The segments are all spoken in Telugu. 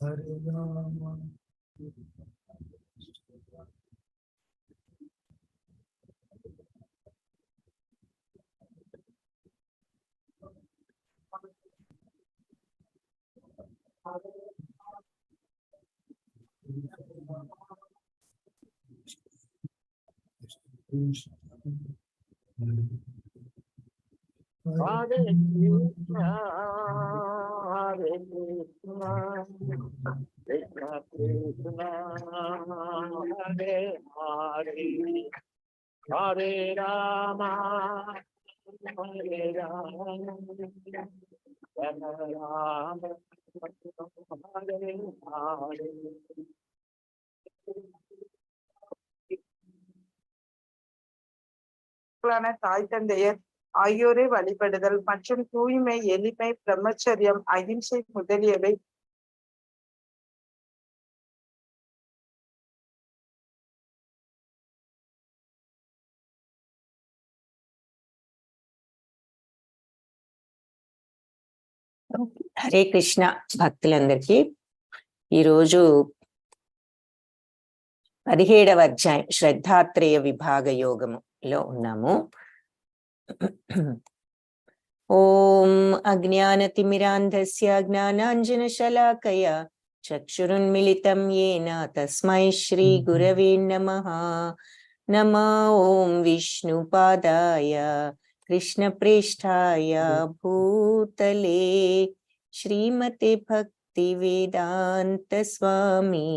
Hare Rama. Hare Krishna, Hare Krishna, Krishna Krishna, Hare Hare, Hare Rama, Hare Rama, Rama Rama, Hare Hare. தாய் தந்தையர் ஆகியோரை வழிபடுதல் மற்றும் தூய்மை, எளிமை, பிரம்மச்சரியம், அகிம்சை முதலியவை హరే కృష్ణ భక్తులందరికీ ఈరోజు 17వ అధ్యాయం శ్రద్ధాత్రేయ విభాగ యోగములో ఉన్నాము. ఓం అజ్ఞానతిమిరాంధస్య జ్ఞానాంజనశలాకయ చక్షురున్మిళితం యేన తస్మై శ్రీ గురవే నమః. నమో ఓం విష్ణుపాదాయ కృష్ణప్రేష్ఠాయ భూతలే శ్రీమతే భక్తి వేదాంత స్వామి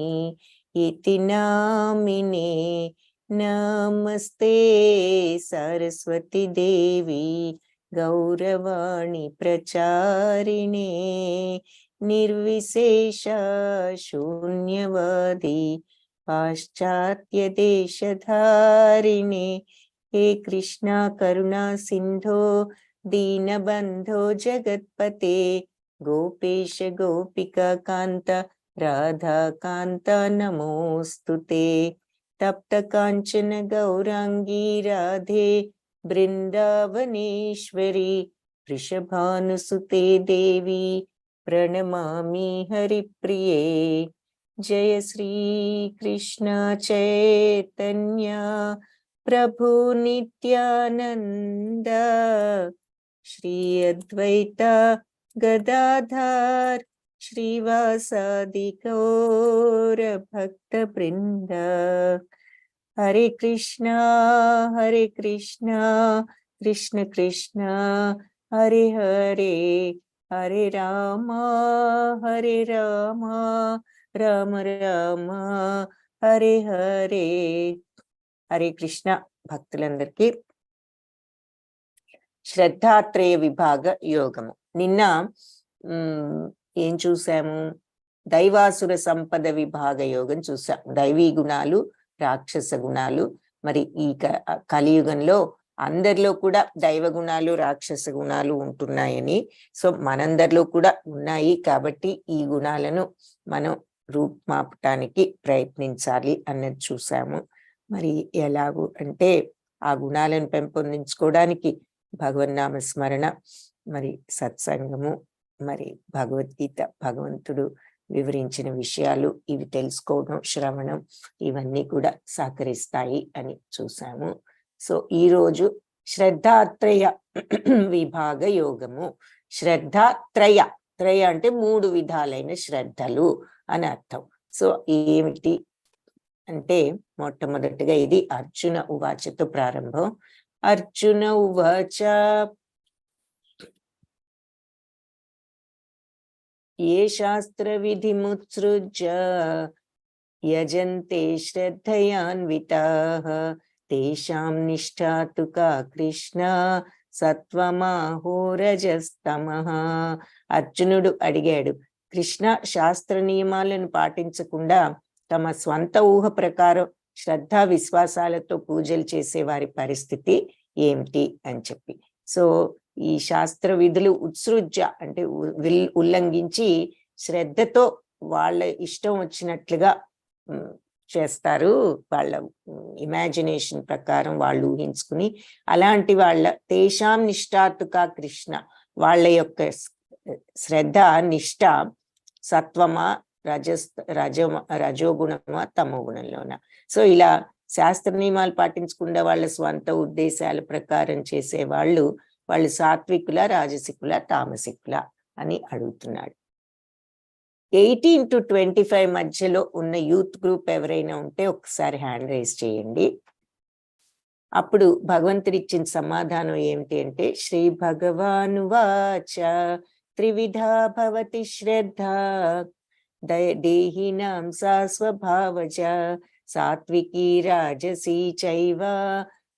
ఇతి నామినే. నమస్తే సరస్వతి దేవి గౌరవాణి ప్రచారిణే నిర్విశేష శూన్యవాది పాశ్చాత్య దేశధారిణే. హే కృష్ణ కరుణా సింధో దీనబంధో జగత్పతే గోపేశ గోపిక కాంత రాధా కాంత నమోస్తుతే. తప్త కాంచన గౌరాంగీ రాధే బృందావనేశ్వరి వృషభానుసుతే దేవి ప్రణమామి హరిప్రియే. జయ శ్రీ కృష్ణ చైతన్య ప్రభు నిత్యానంద శ్రీ అద్వైత గదాధర్ శ్రీవాసాది గౌర భక్త బృంద. హరే కృష్ణ కృష్ణ కృష్ణ హరే హరే, హరే రామ రామ రామ హరే హరే. హరే కృష్ణ భక్తులందరికీ శ్రద్ధాత్రేయ విభాగ యోగము. నిన్న ఏం చూసాము? దైవాసుర సంపద విభాగ యోగం చూసాం. దైవీ గుణాలు, రాక్షస గుణాలు. మరి ఈ కలియుగంలో అందరిలో కూడా దైవ గుణాలు, రాక్షస గుణాలు ఉంటున్నాయని, సో మనందరిలో కూడా ఉన్నాయి కాబట్టి ఈ గుణాలను మనం రూపుమాపటానికి ప్రయత్నించాలి అన్నది చూసాము. మరి ఎలాగూ అంటే ఆ గుణాలను పెంపొందించుకోవడానికి భగవన్నామ స్మరణ, మరి సత్సంగము, మరి భగవద్గీత, భగవంతుడు వివరించిన విషయాలు ఇవి తెలుసుకోవడం, శ్రవణం, ఇవన్నీ కూడా సహకరిస్తాయి అని చూసాము. సో ఈరోజు శ్రద్ధాత్రయ విభాగ యోగము. శ్రద్ధాత్రయ, త్రయ అంటే 3 విధాలైన శ్రద్ధలు అని అర్థం. సో ఏమిటి అంటే మొట్టమొదటిగా ఇది అర్జున ఉవాచతో ప్రారంభం. అర్జున ఉవాచ ఏ శాస్త్ర విధిముత్సృజ్య యజంతే శ్రద్ధయాన్వితాః తేషాం నిష్ఠా తు కా కృష్ణ సత్వమాహో రజస్తమః. అర్జునుడు అడిగాడు, కృష్ణ శాస్త్ర నియమాలను పాటించకుండా తమ స్వంత ఊహ ప్రకారం శ్రద్ధ విశ్వాసాలతో పూజలు చేసే వారి పరిస్థితి ఏమిటి అని చెప్పి. సో ఈ శాస్త్ర విధులు ఉత్సృజ్య అంటే ఉల్లంఘించి శ్రద్ధతో వాళ్ళ ఇష్టం వచ్చినట్లుగా చేస్తారు, వాళ్ళ ఇమాజినేషన్ ప్రకారం వాళ్ళు ఊహించుకుని, అలాంటి వాళ్ళ తేషాం నిష్ఠాతుకా కృష్ణ, వాళ్ళ యొక్క శ్రద్ధ నిష్ఠ సత్వమా రజోగుణమా తమో గుణంలోనా. సో ఇలా శాస్త్ర నియమాలు పాటించకుండా వాళ్ళ స్వంత ఉద్దేశాల ప్రకారం చేసే వాళ్ళు సాత్వికుల, రాజసికుల, తామసికుల అని అడుగుతున్నాడు. 18 to 25 మధ్యలో ఉన్న యూత్ గ్రూప్ ఎవరైనా ఉంటే ఒకసారి హ్యాండ్ రైజ్ చేయండి. అప్పుడు భగవంతుడు ఇచ్చిన సమాధానం ఏమిటి అంటే, శ్రీ భగవాను వాచ త్రివిధా భవతి శ్రద్ధ దేహినాం సా స్వభావజ సాత్వికీ రాజసీ చైవ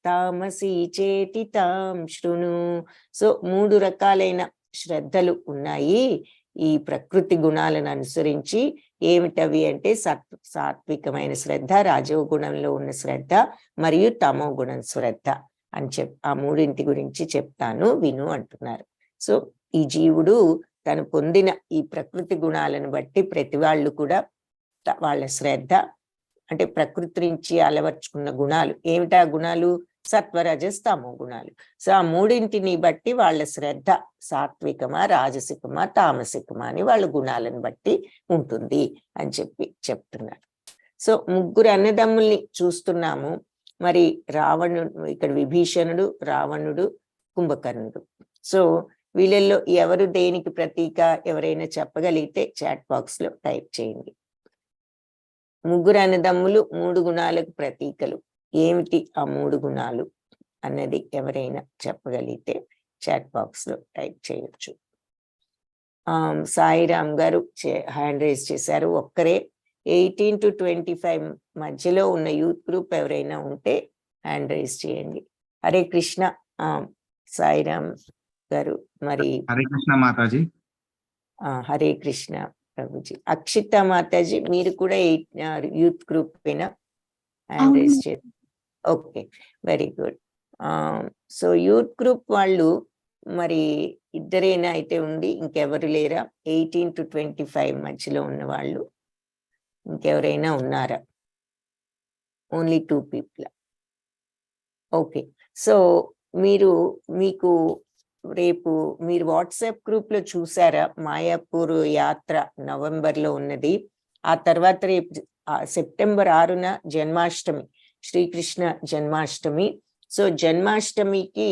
తామసీ చేతి తాం శృణు. సో 3 రకాలైన శ్రద్ధలు ఉన్నాయి ఈ ప్రకృతి గుణాలను అనుసరించి. ఏమిటవి అంటే సాత్వికమైన శ్రద్ధ, రాజోగుణంలో ఉన్న శ్రద్ధ మరియు తమో గుణం శ్రద్ధ అని ఆ 3 గురించి చెప్తాను విను అంటున్నారు. సో ఈ జీవుడు తను పొందిన ఈ ప్రకృతి గుణాలను బట్టి ప్రతి వాళ్ళు కూడా వాళ్ళ శ్రద్ధ అంటే ప్రకృతి నుంచి అలవర్చుకున్న గుణాలు ఏమిటా గుణాలు, సత్వరజస్ తమో గుణాలు. సో ఆ 3 బట్టి వాళ్ళ శ్రద్ధ సాత్వికమా, రాజసికమా, తామసికమా అని వాళ్ళ గుణాలను బట్టి ఉంటుంది అని చెప్తున్నారు. సో 3 అన్నదమ్ముల్ని చూస్తున్నాము. మరి రావణుడు, ఇక్కడ విభీషణుడు, రావణుడు, కుంభకర్ణుడు. సో వీళ్ళల్లో ఎవరు దేనికి ప్రతీక ఎవరైనా చెప్పగలిగితే చాట్ బాక్స్ లో టైప్ చేయండి. 3 అన్నదమ్ములు 3 గుణాలకు ప్రతీకలు. ఏమిటి ఆ 3 గుణాలు అన్నది ఎవరైనా చెప్పగలిగితే చాట్ బాక్స్ లో టైప్ చేయొచ్చు. సాయిరామ్ గారు హ్యాండ్ రైజ్ చేశారు. ఒక్కరే. 18 to 25 మధ్యలో ఉన్న యూత్ గ్రూప్ ఎవరైనా ఉంటే హ్యాండ్ రైజ్ చేయండి. హరే కృష్ణ సాయిరామ్ గారు. మరి హరే కృష్ణ మాతాజీ. హరే కృష్ణ ప్రభుజీ. అక్షిత మాతాజీ మీరు కూడా యూత్ గ్రూప్ పైన హ్యాండ్ రైజ్ చేయండి. Okay, very good. So youth group వాళ్ళు మరి ఇద్దరైనా అయితే ఉండి ఇంకెవరు లేరా? 18 to 25 మధ్యలో ఉన్న వాళ్ళు ఇంకెవరైనా ఉన్నారా? Only 2 people. ఓకే, సో మీకు రేపు మీరు వాట్సాప్ గ్రూప్ లో చూసారా మాయాపూర్ యాత్ర నవంబర్లో ఉన్నది. ఆ తర్వాత రేపు సెప్టెంబర్ 6న జన్మాష్టమి, శ్రీకృష్ణ జన్మాష్టమి. సో జన్మాష్టమికి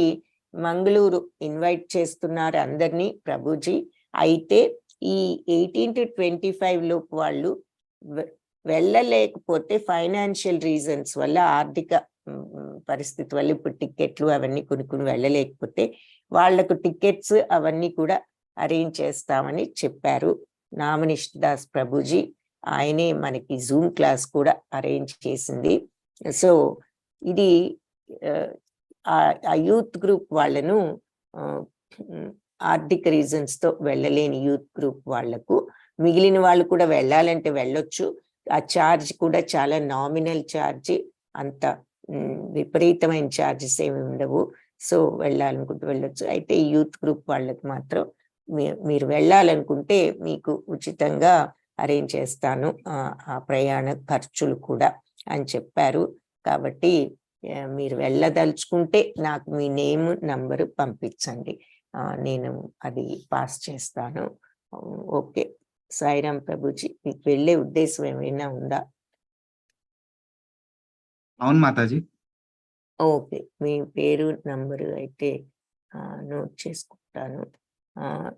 మంగళూరు ఇన్వైట్ చేస్తున్నారు అందరినీ ప్రభుజీ. అయితే ఈ 18 to 25 లోపు వాళ్ళు వెళ్ళలేకపోతే ఫైనాన్షియల్ రీజన్స్ వల్ల, ఆర్థిక పరిస్థితి వల్ల ఇప్పుడు టికెట్లు అవన్నీ కొనుక్కుని వెళ్ళలేకపోతే వాళ్లకు టికెట్స్ అవన్నీ కూడా అరేంజ్ చేస్తామని చెప్పారు నామనిష్ఠ దాస్ ప్రభుజీ. ఆయనే మనకి జూమ్ క్లాస్ కూడా అరేంజ్ చేసింది. సో ఇది ఆ యూత్ గ్రూప్ వాళ్ళను, ఆర్థిక రీజన్స్ తో వెళ్ళలేని యూత్ గ్రూప్ వాళ్లకు, మిగిలిన వాళ్ళు కూడా వెళ్ళాలంటే వెళ్ళొచ్చు. ఆ ఛార్జ్ కూడా చాలా నామినల్ ఛార్జ్, అంత విపరీతమైన ఛార్జెస్ ఏమి ఉండవు. సో వెళ్ళాలనుకుంటే వెళ్ళొచ్చు. అయితే ఈ యూత్ గ్రూప్ వాళ్ళకి మాత్రం మీరు వెళ్ళాలనుకుంటే మీకు ఉచితంగా అరేంజ్ చేస్తాను ఆ ప్రయాణ ఖర్చులు కూడా అని చెప్పారు. కాబట్టి మీరు వెళ్ళదలుచుకుంటే నాకు మీ నేమ్ నంబరు పంపించండి, నేను అది పాస్ చేస్తాను. ఓకే సాయిరామ్ ప్రభుజీ, మీకు వెళ్ళే ఉద్దేశం ఏమైనా ఉందా? అవును మాతాజీ. ఓకే, మీ పేరు నంబరు అయితే నోట్ చేసుకుంటాను.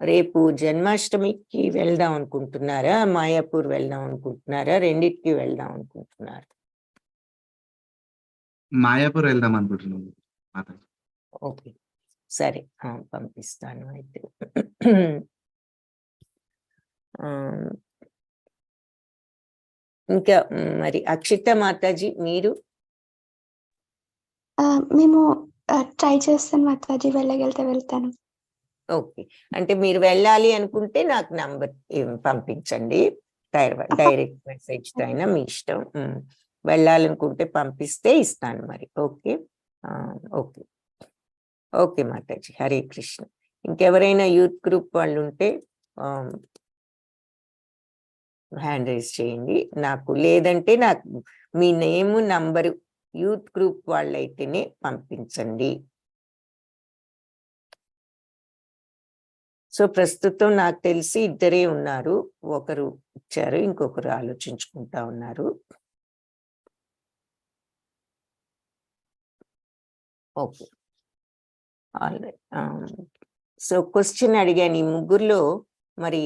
రేపు జన్మాష్టమికి వెళ్దాం అనుకుంటున్నారా, మాయాపూర్ వెళ్దాం అనుకుంటున్నారా, రెండిటికి వెళ్దాం అనుకుంటున్నారా? మాయాపూర్ వెళ్దాం అనుకుంటున్నాను మాతాజీ. ఓకే సరే, పంపిస్తాను అయితే. ఇంకా మరి అక్షిత మాతాజీ మీరు? మేము ట్రై చేస్తాను మాతాజీ, వెళ్ళగలితే వెళ్తాను. ఓకే, అంటే మీరు వెళ్ళాలి అనుకుంటే నాకు నంబర్ పంపించండి, డైరెక్ట్ మెసేజ్ తో అయినా మీ ఇష్టం. వెళ్ళాలనుకుంటే పంపిస్తే ఇస్తాను మరి. Okay okay okay Mataji, Hare Krishna. ఇంకెవరైనా యూత్ గ్రూప్ వాళ్ళు ఉంటే హ్యాండ్ రైజ్ చేయండి నాకు, లేదంటే నాకు మీ నేమ్ నంబరు యూత్ గ్రూప్ వాళ్ళైతేనే పంపించండి. సో ప్రస్తుతం నాకు తెలిసి ఇద్దరే ఉన్నారు, ఒకరు ఇచ్చారు, ఇంకొకరు ఆలోచించుకుంటా ఉన్నారు. Okay, alright. సో క్వశ్చన్ అడిగాను, ఈ ముగ్గురులో మరి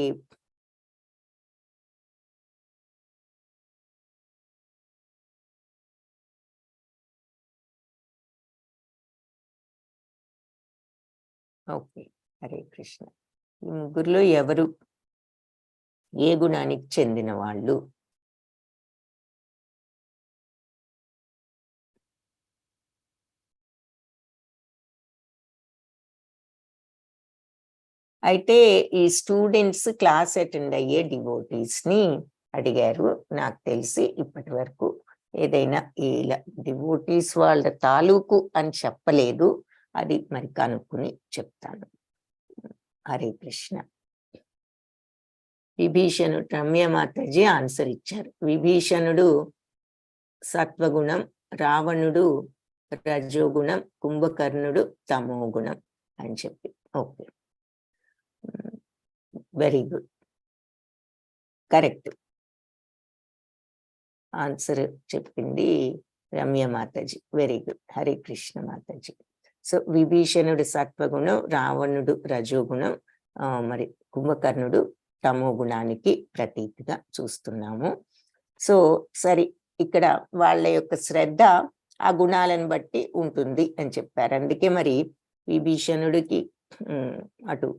ఓకే, హరే కృష్ణ. ఈ ముగ్గురులో ఎవరు ఏ గుణానికి చెందిన వాళ్ళు? అయితే ఈ స్టూడెంట్స్ క్లాస్ అటెండ్ అయ్యే డివోటీస్ ని అడిగారు. నాకు తెలిసి ఇప్పటి వరకు ఏదైనా ఇలా డివోటీస్ వాళ్ళ తాలూకు అని చెప్పలేదు, అది మరి కనుక్కుని చెప్తాను. హరే కృష్ణ. విభీషణుడు, రమ్య మాతాజీ ఆన్సర్ ఇచ్చారు. విభీషణుడు సత్వగుణం, రావణుడు రజోగుణం, కుంభకర్ణుడు తమోగుణం అని చెప్పి. Okay, very good, correct answer చెప్పింది రమ్య మాతాజీ. వెరీ గుడ్, హరే కృష్ణ మాతాజీ. సో విభీషణుడు సత్వగుణం, రావణుడు రజోగుణం, మరి కుంభకర్ణుడు తమో గుణానికి ప్రతీకగా చూస్తున్నాము. సో సరే, ఇక్కడ వాళ్ళ యొక్క శ్రద్ధ ఆ గుణాలను బట్టి ఉంటుంది అని చెప్పారు. అందుకే మరి విభీషణుడికి అటు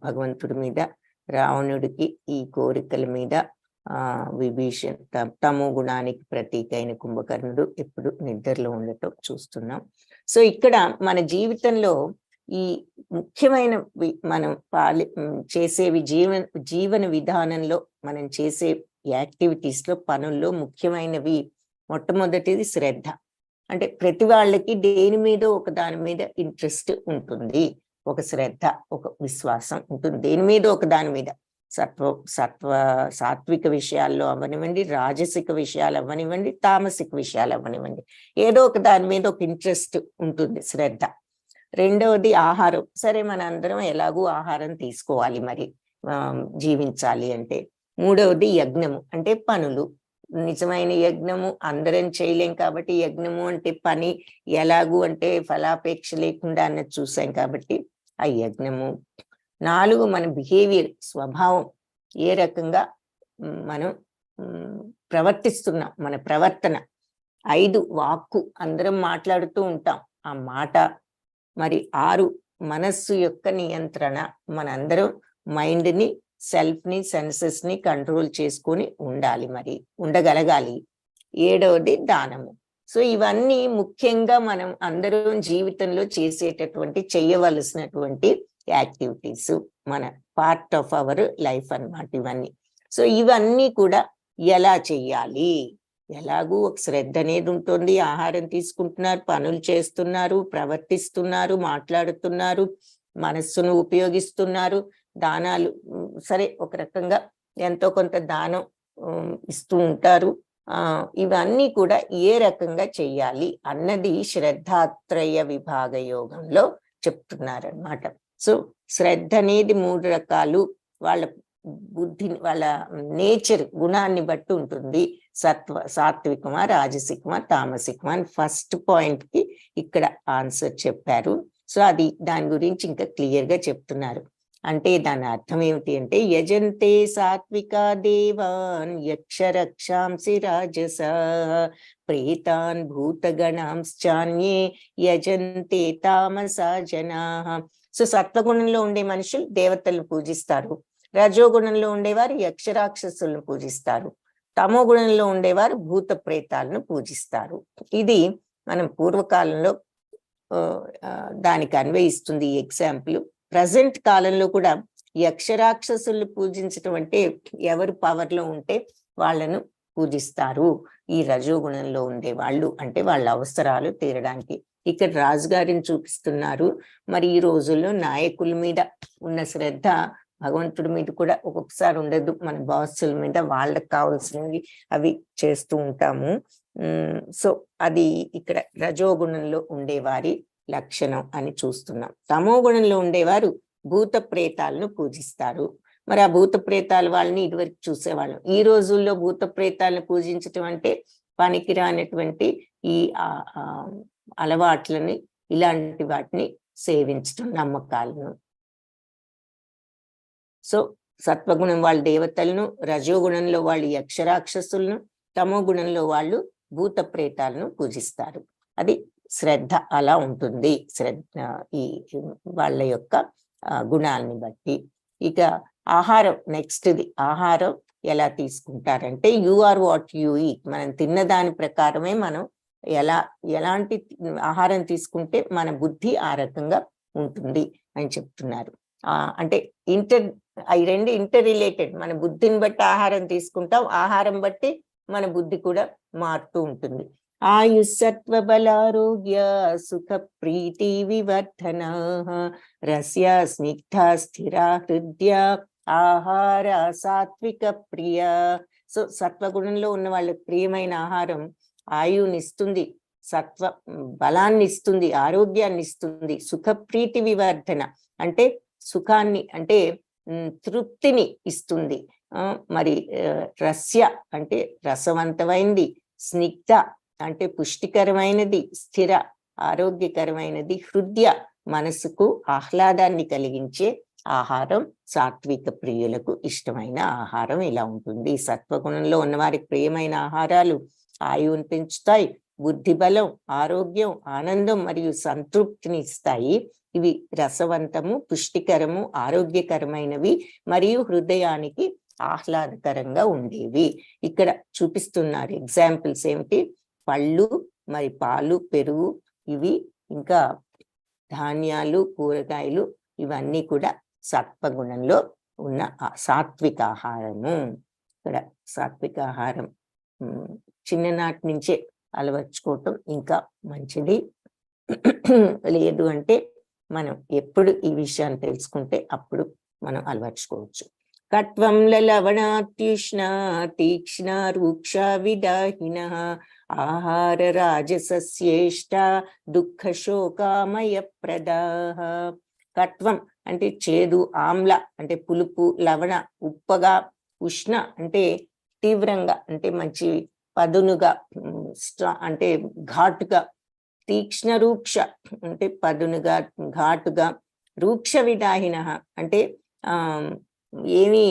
భగవంతుడి మీద, రావణుడికి ఈ కోరికల మీద, తమో గుణానికి ప్రతీక అయిన కుంభకర్ణుడు ఎప్పుడు నిద్రలో ఉండటం చూస్తున్నాం. సో ఇక్కడ మన జీవితంలో ఈ ముఖ్యమైన మనం చేసేవి జీవన విధానంలో మనం చేసే యాక్టివిటీస్ లో, పనుల్లో ముఖ్యమైనవి మొట్టమొదటిది శ్రద్ధ. అంటే ప్రతి వాళ్ళకి దేని మీద ఒక దాని మీద ఇంట్రెస్ట్ ఉంటుంది, ఒక శ్రద్ధ, ఒక విశ్వాసం ఉంటుంది దేని మీద ఒక దాని మీద. సాత్విక విషయాల్లో అవ్వనివ్వండి, రాజసిక విషయాలు అవ్వనివ్వండి, తామసిక విషయాలు అవ్వనివ్వండి, ఏదో ఒక దాని మీద ఒక ఇంట్రెస్ట్ ఉంటుంది, శ్రద్ధ. రెండవది ఆహారం. సరే, మన అందరం ఎలాగూ ఆహారం తీసుకోవాలి మరి జీవించాలి అంటే. మూడవది యజ్ఞము, అంటే పనులు. నిజమైన యజ్ఞము అందరం చేయలేం కాబట్టి యజ్ఞము అంటే పని, ఎలాగూ అంటే ఫలాపేక్ష లేకుండా అన్నది చూసాం కాబట్టి ఆ యజ్ఞము. 4 మన బిహేవియర్, స్వభావం, ఏ రకంగా మనం ప్రవర్తిస్తున్నాం, మన ప్రవర్తన. 5 వాక్కు, అందరం మాట్లాడుతూ ఉంటాం, ఆ మాట. మరి 6 మనస్సు యొక్క నియంత్రణ, మనందరం మైండ్ని, సెల్ఫ్ని, సెన్సెస్ని కంట్రోల్ చేసుకొని ఉండాలి, మరి ఉండగలగాలి. 7వది దానము. సో ఇవన్నీ ముఖ్యంగా మనం అందరం జీవితంలో చేయవలసినటువంటి యాక్టివిటీస్, మన పార్ట్ ఆఫ్ అవర్ లైఫ్ అన్నమాట ఇవన్నీ. సో ఇవన్నీ కూడా ఎలా చెయ్యాలి? ఎలాగూ ఒక శ్రద్ధ అనేది ఉంటుంది, ఆహారం తీసుకుంటున్నారు, పనులు చేస్తున్నారు, ప్రవర్తిస్తున్నారు, మాట్లాడుతున్నారు, మనస్సును ఉపయోగిస్తున్నారు, దానాలు సరే ఒక రకంగా ఎంతో కొంత దానం ఇస్తూ ఉంటారు. ఇవన్నీ కూడా ఏ రకంగా చెయ్యాలి అన్నది శ్రద్ధాత్రయ విభాగ యోగంలో చెప్తున్నారన్నమాట. సో శ్రద్ధ అనేది 3 రకాలు, వాళ్ళ బుద్ధిని, వాళ్ళ నేచర్, గుణాన్ని బట్టి ఉంటుంది. సాత్వికమా, రాజసికమా, తామసికమా అని ఫస్ట్ పాయింట్ కి ఇక్కడ ఆన్సర్ చెప్పారు. సో అది దాని గురించి ఇంకా క్లియర్ గా చెప్తున్నారు. అంటే దాని అర్థం ఏమిటి అంటే, యజంతే సాత్వికా దేవాన్ యక్షరక్షాంసి రాజస ప్రేతాన్ భూతగణాంశ్చాన్యే యజంతే తామసా జనాః. సో సత్వగుణంలో ఉండే మనుషులు దేవతలను పూజిస్తారు, రజోగుణంలో ఉండేవారు యక్షరాక్షసులను పూజిస్తారు, తమో గుణంలో ఉండేవారు భూత ప్రేతాలను పూజిస్తారు. ఇది మనం పూర్వకాలంలో దానికి అన్వయిస్తుంది ఈ ఎగ్జాంపుల్. ప్రజెంట్ కాలంలో కూడా యక్షరాక్షసులు పూజించటం అంటే ఎవరు పవర్లో ఉంటే వాళ్ళను పూజిస్తారు. ఈ రజోగుణంలో ఉండే వాళ్ళు అంటే వాళ్ళ అవసరాలు తీరడానికి. ఇక్కడ రాజుగారిని చూపిస్తున్నారు. మరి ఈ రోజుల్లో నాయకుల మీద ఉన్న శ్రద్ధ భగవంతుడి మీద కూడా ఒక్కొక్కసారి ఉండదు. మన బాసుల మీద వాళ్ళకి కావాల్సినవి అవి చేస్తూ ఉంటాము. సో అది ఇక్కడ రజోగుణంలో ఉండేవారి లక్షణం అని చూస్తున్నాం. తమో గుణంలో ఉండేవారు భూత ప్రేతాలను పూజిస్తారు. మరి ఆ భూత ప్రేతాల వాళ్ళని ఇదివరకు చూసేవాళ్ళం. ఈ రోజుల్లో భూత ప్రేతాలను పూజించటం అంటే పనికిరానటువంటి ఈ అలవాట్లని, ఇలాంటి వాటిని సేవించటం, నమ్మకాలను. సో సత్వగుణం వాళ్ళు దేవతలను, రజోగుణంలో వాళ్ళు యక్షరాక్షసులను, తమో గుణంలో వాళ్ళు భూత ప్రేతాలను పూజిస్తారు. అది శ్రద్ధ అలా ఉంటుంది, శ్రద్ధ ఈ వాళ్ళ యొక్క గుణాలని బట్టి. ఇక ఆహారం నెక్స్ట్ది. ఆహారం ఎలా తీసుకుంటారంటే you are what you eat. మనం తిన్న దాని ప్రకారమే మనం ఎలాంటి ఆహారం తీసుకుంటే మన బుద్ధి ఆ రకంగా ఉంటుంది అని చెప్తున్నారు. అంటే ఈ రెండు ఇంటర్ రిలేటెడ్. మన బుద్ధిని బట్టి ఆహారం తీసుకుంటాం, ఆహారం బట్టి మన బుద్ధి కూడా మారుతూ ఉంటుంది. ఆయుస్సత్వ బలారోగ్య సుఖ ప్రీతి వివర్ధన రస్య స్నిగ్ధ స్థిర హృదయ ఆహార సాత్విక ప్రియ. సో సత్వగుణంలో ఉన్న వాళ్ళకి ప్రియమైన ఆహారం ఆయువుని ఇస్తుంది, సత్వ బలాన్ని ఇస్తుంది, ఆరోగ్యాన్ని ఇస్తుంది. సుఖ ప్రీతి వివర్ధన అంటే సుఖాన్ని, అంటే తృప్తిని ఇస్తుంది. మరి రస్య అంటే రసవంతమైనది, స్నిగ్ధ అంటే పుష్టికరమైనది, స్థిర ఆరోగ్యకరమైనది, హృదయ మనసుకు ఆహ్లాదాన్ని కలిగించే ఆహారం సాత్విక ప్రియులకు ఇష్టమైన ఆహారం ఇలా ఉంటుంది. సత్వగుణంలో ఉన్నవారికి ప్రియమైన ఆహారాలు ఆయువుని పెంచుతాయి, బుద్ధి బలం, ఆరోగ్యం, ఆనందం మరియు సంతృప్తిని ఇస్తాయి. ఇవి రసవంతము, పుష్టికరము, ఆరోగ్యకరమైనవి మరియు హృదయానికి ఆహ్లాదకరంగా ఉండేవి. ఇక్కడ చూపిస్తున్నారు ఎగ్జాంపుల్స్ ఏమిటి? పళ్ళు, మరి పాలు, పెరుగు, ఇవి ఇంకా ధాన్యాలు, కూరగాయలు, ఇవన్నీ కూడా సత్వగుణంలో ఉన్న సాత్విక ఆహారము. ఇక్కడ సాత్విక ఆహారం చిన్ననాటి నుంచే అలవర్చుకోవటం ఇంకా మంచిది. లేదు అంటే మనం ఎప్పుడు ఈ విషయాన్ని తెలుసుకుంటే అప్పుడు మనం అలవర్చుకోవచ్చు. కట్వం లవణాత్యుష్ణ తీక్ష్ణ రూక్ష విదాహిన ఆహార రాజసస్యేష్ట దుఃఖ శోకామయ ప్రదాహ. కట్వం అంటే చేదు, ఆమ్ల అంటే పులుపు, లవణ ఉప్పగా, ఉష్ణ అంటే తీవ్రంగా, అంటే మంచి పదునుగా, అంటే ఘాటుగా, తీక్ష్ణ రూక్ష అంటే పదునుగా, ఘాటుగా, రూక్ష విదాహిన అంటే ఏమీ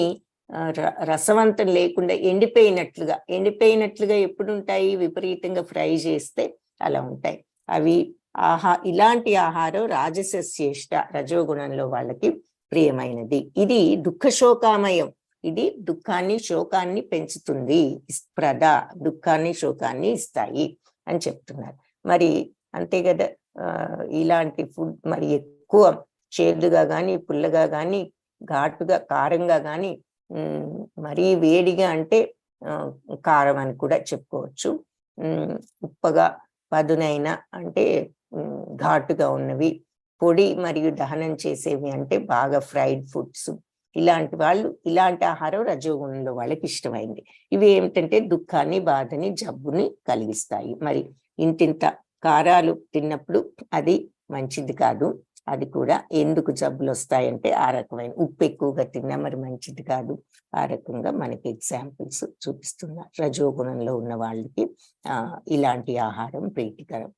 రసవంతం లేకుండా ఎండిపోయినట్లుగా ఎప్పుడు ఉంటాయి? విపరీతంగా ఫ్రై చేస్తే అలా ఉంటాయి అవి. ఇలాంటి ఆహారం రాజసస్యేష్ట రజోగుణంలో వాళ్ళకి ప్రియమైనది. ఇది దుఃఖ శోకామయం, ఇది దుఃఖాన్ని, శోకాన్ని పెంచుతుంది. ప్రద దుఃఖాన్ని, శోకాన్ని ఇస్తాయి అని చెప్తున్నారు. మరి అంతే కదా, ఇలాంటి ఫుడ్ మరి ఎక్కువ చేదుగా కానీ, పుల్లగా కానీ, ఘాటుగా, కారంగా కానీ, మరీ వేడిగా అంటే కారం అని కూడా చెప్పుకోవచ్చు. ఉప్పగా, పదునైన అంటే ఘాటుగా ఉన్నవి, పొడి మరియు దహనం చేసేవి అంటే బాగా ఫ్రైడ్ ఫుడ్స్, ఇలాంటి ఆహారం రజోగుణంలో వాళ్ళకి ఇష్టమైంది. ఇవి ఏమిటంటే దుఃఖాన్ని, బాధని, జబ్బుని కలిగిస్తాయి. మరి ఇంతింత కారాలు తిన్నప్పుడు అది మంచిది కాదు. అది కూడా ఎందుకు జబ్బులు వస్తాయంటే ఆ రకమైన ఉప్పు ఎక్కువగా తిన్నా మరి మంచిది కాదు. ఆ రకంగా మనకి ఎగ్జాంపుల్స్ చూపిస్తున్నారు. రజోగుణంలో ఉన్న వాళ్ళకి ఇలాంటి ఆహారం ప్రీతికరం.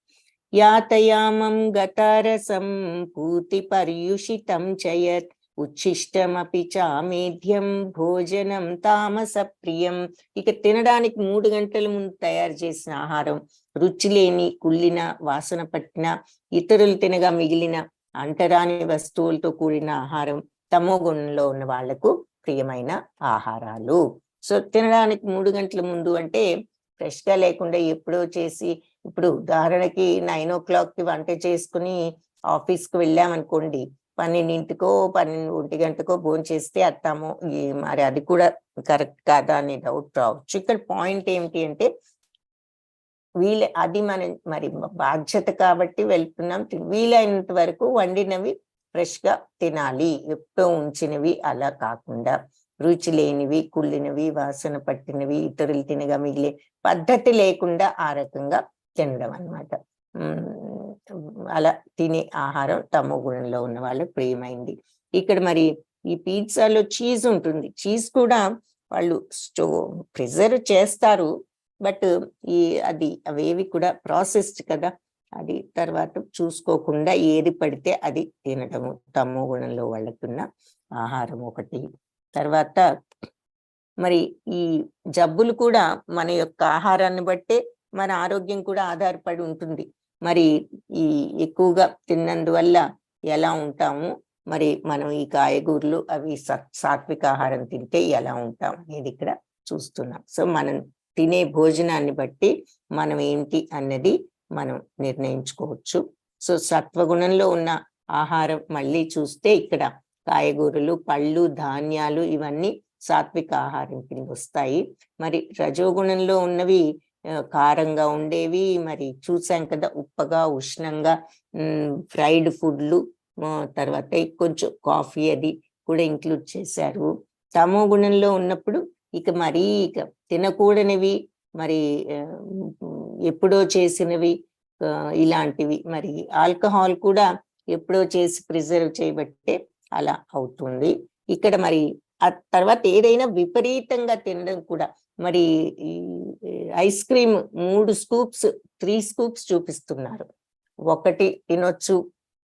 యాతయామం గతారసం పూతి పర్యుషితం చయత్ ఉచ్ఛిష్టమపి చామేధ్యం భోజనం తామస ప్రియం. ఇక తినడానికి 3 గంటల ముందు తయారు చేసిన ఆహారం, రుచి లేని, కుళ్ళిన, వాసన పట్టిన, ఇతరులు తినగా మిగిలిన అంటరాని వస్తువులతో కూడిన ఆహారం తమో గుణంలో ఉన్న వాళ్లకు ప్రియమైన ఆహారాలు. సో తినడానికి 3 గంటల ముందు అంటే ఫ్రెష్ గా లేకుండా ఎప్పుడో చేసి, ఇప్పుడు ఉదాహరణకి 9 o'clock వంట చేసుకుని ఆఫీస్కి వెళ్ళామనుకోండి, 12 1 గంటకో భోజనం చేస్తే అత్తాము, మరి అది కూడా కరెక్ట్ కాదా అనే డౌట్ రావచ్చు. ఇక్కడ పాయింట్ ఏమిటి అంటే అది మన మరి బాధ్యత కాబట్టి వెళ్తున్నాం. వీలైనంత వరకు వండినవి ఫ్రెష్ గా తినాలి, ఎప్పుడో ఉంచినవి అలా కాకుండా. రుచి లేనివి, కుళ్ళినవి, వాసన పట్టినవి, ఇతరులు తినగా మిగిలే పద్ధతి లేకుండా ఆ రకంగా తినడం అన్నమాట. అలా తినే ఆహారం తమో గుణంలో ఉన్న వాళ్ళకి ప్రియమైంది. ఇక్కడ మరి ఈ పిజ్జాలో చీజ్ ఉంటుంది, చీజ్ కూడా వాళ్ళు ప్రిజర్వ్ చేస్తారు, బట్ అవేవి కూడా ప్రాసెస్డ్ కదా, అది తర్వాత చూసుకోకుండా ఏది పడితే అది తినడము తమో గుణంలో వాళ్ళకున్న ఆహారం ఒకటి. తర్వాత మరి ఈ జబ్బులు కూడా మన యొక్క ఆహారాన్ని బట్టే మన ఆరోగ్యం కూడా ఆధారపడి ఉంటుంది. మరి ఈ ఎక్కువగా తిన్నందువల్ల ఎలా ఉంటాము, మరి మనం ఈ కాయగూరలు అవి సాత్విక ఆహారం తింటే ఎలా ఉంటాం అనేది ఇక్కడ చూస్తున్నాం. సో మనం తినే భోజనాన్ని బట్టి మనం ఏంటి అన్నది మనం నిర్ణయించుకోవచ్చు. సో సత్వగుణంలో ఉన్న ఆహారం మళ్ళీ చూస్తే ఇక్కడ కాయగూరలు, పళ్ళు, ధాన్యాలు ఇవన్నీ సాత్విక ఆహారం కింద వస్తాయి. మరి రజోగుణంలో ఉన్నవి కారంగా ఉండేవి, మరి చూసాం కదా, ఉప్పగా, ఉష్ణంగా, ఫ్రైడ్ ఫుడ్లు, తర్వాత కొంచెం కాఫీ అది కూడా ఇంక్లూడ్ చేశారు. తమో గుణంలో ఉన్నప్పుడు ఇక తినకూడనివి, మరి ఎప్పుడో చేసినవి, ఇలాంటివి, మరి ఆల్కహాల్ కూడా ఎప్పుడో చేసి ప్రిజర్వ్ చేయబట్టే అలా అవుతుంది. ఇక్కడ మరి ఆ తర్వాత ఏదైనా విపరీతంగా తినడం కూడా, మరి ఐస్ క్రీమ్ 3 స్కూప్స్ 3 స్కూప్స్ చూపిస్తున్నారు. 1 తినొచ్చు,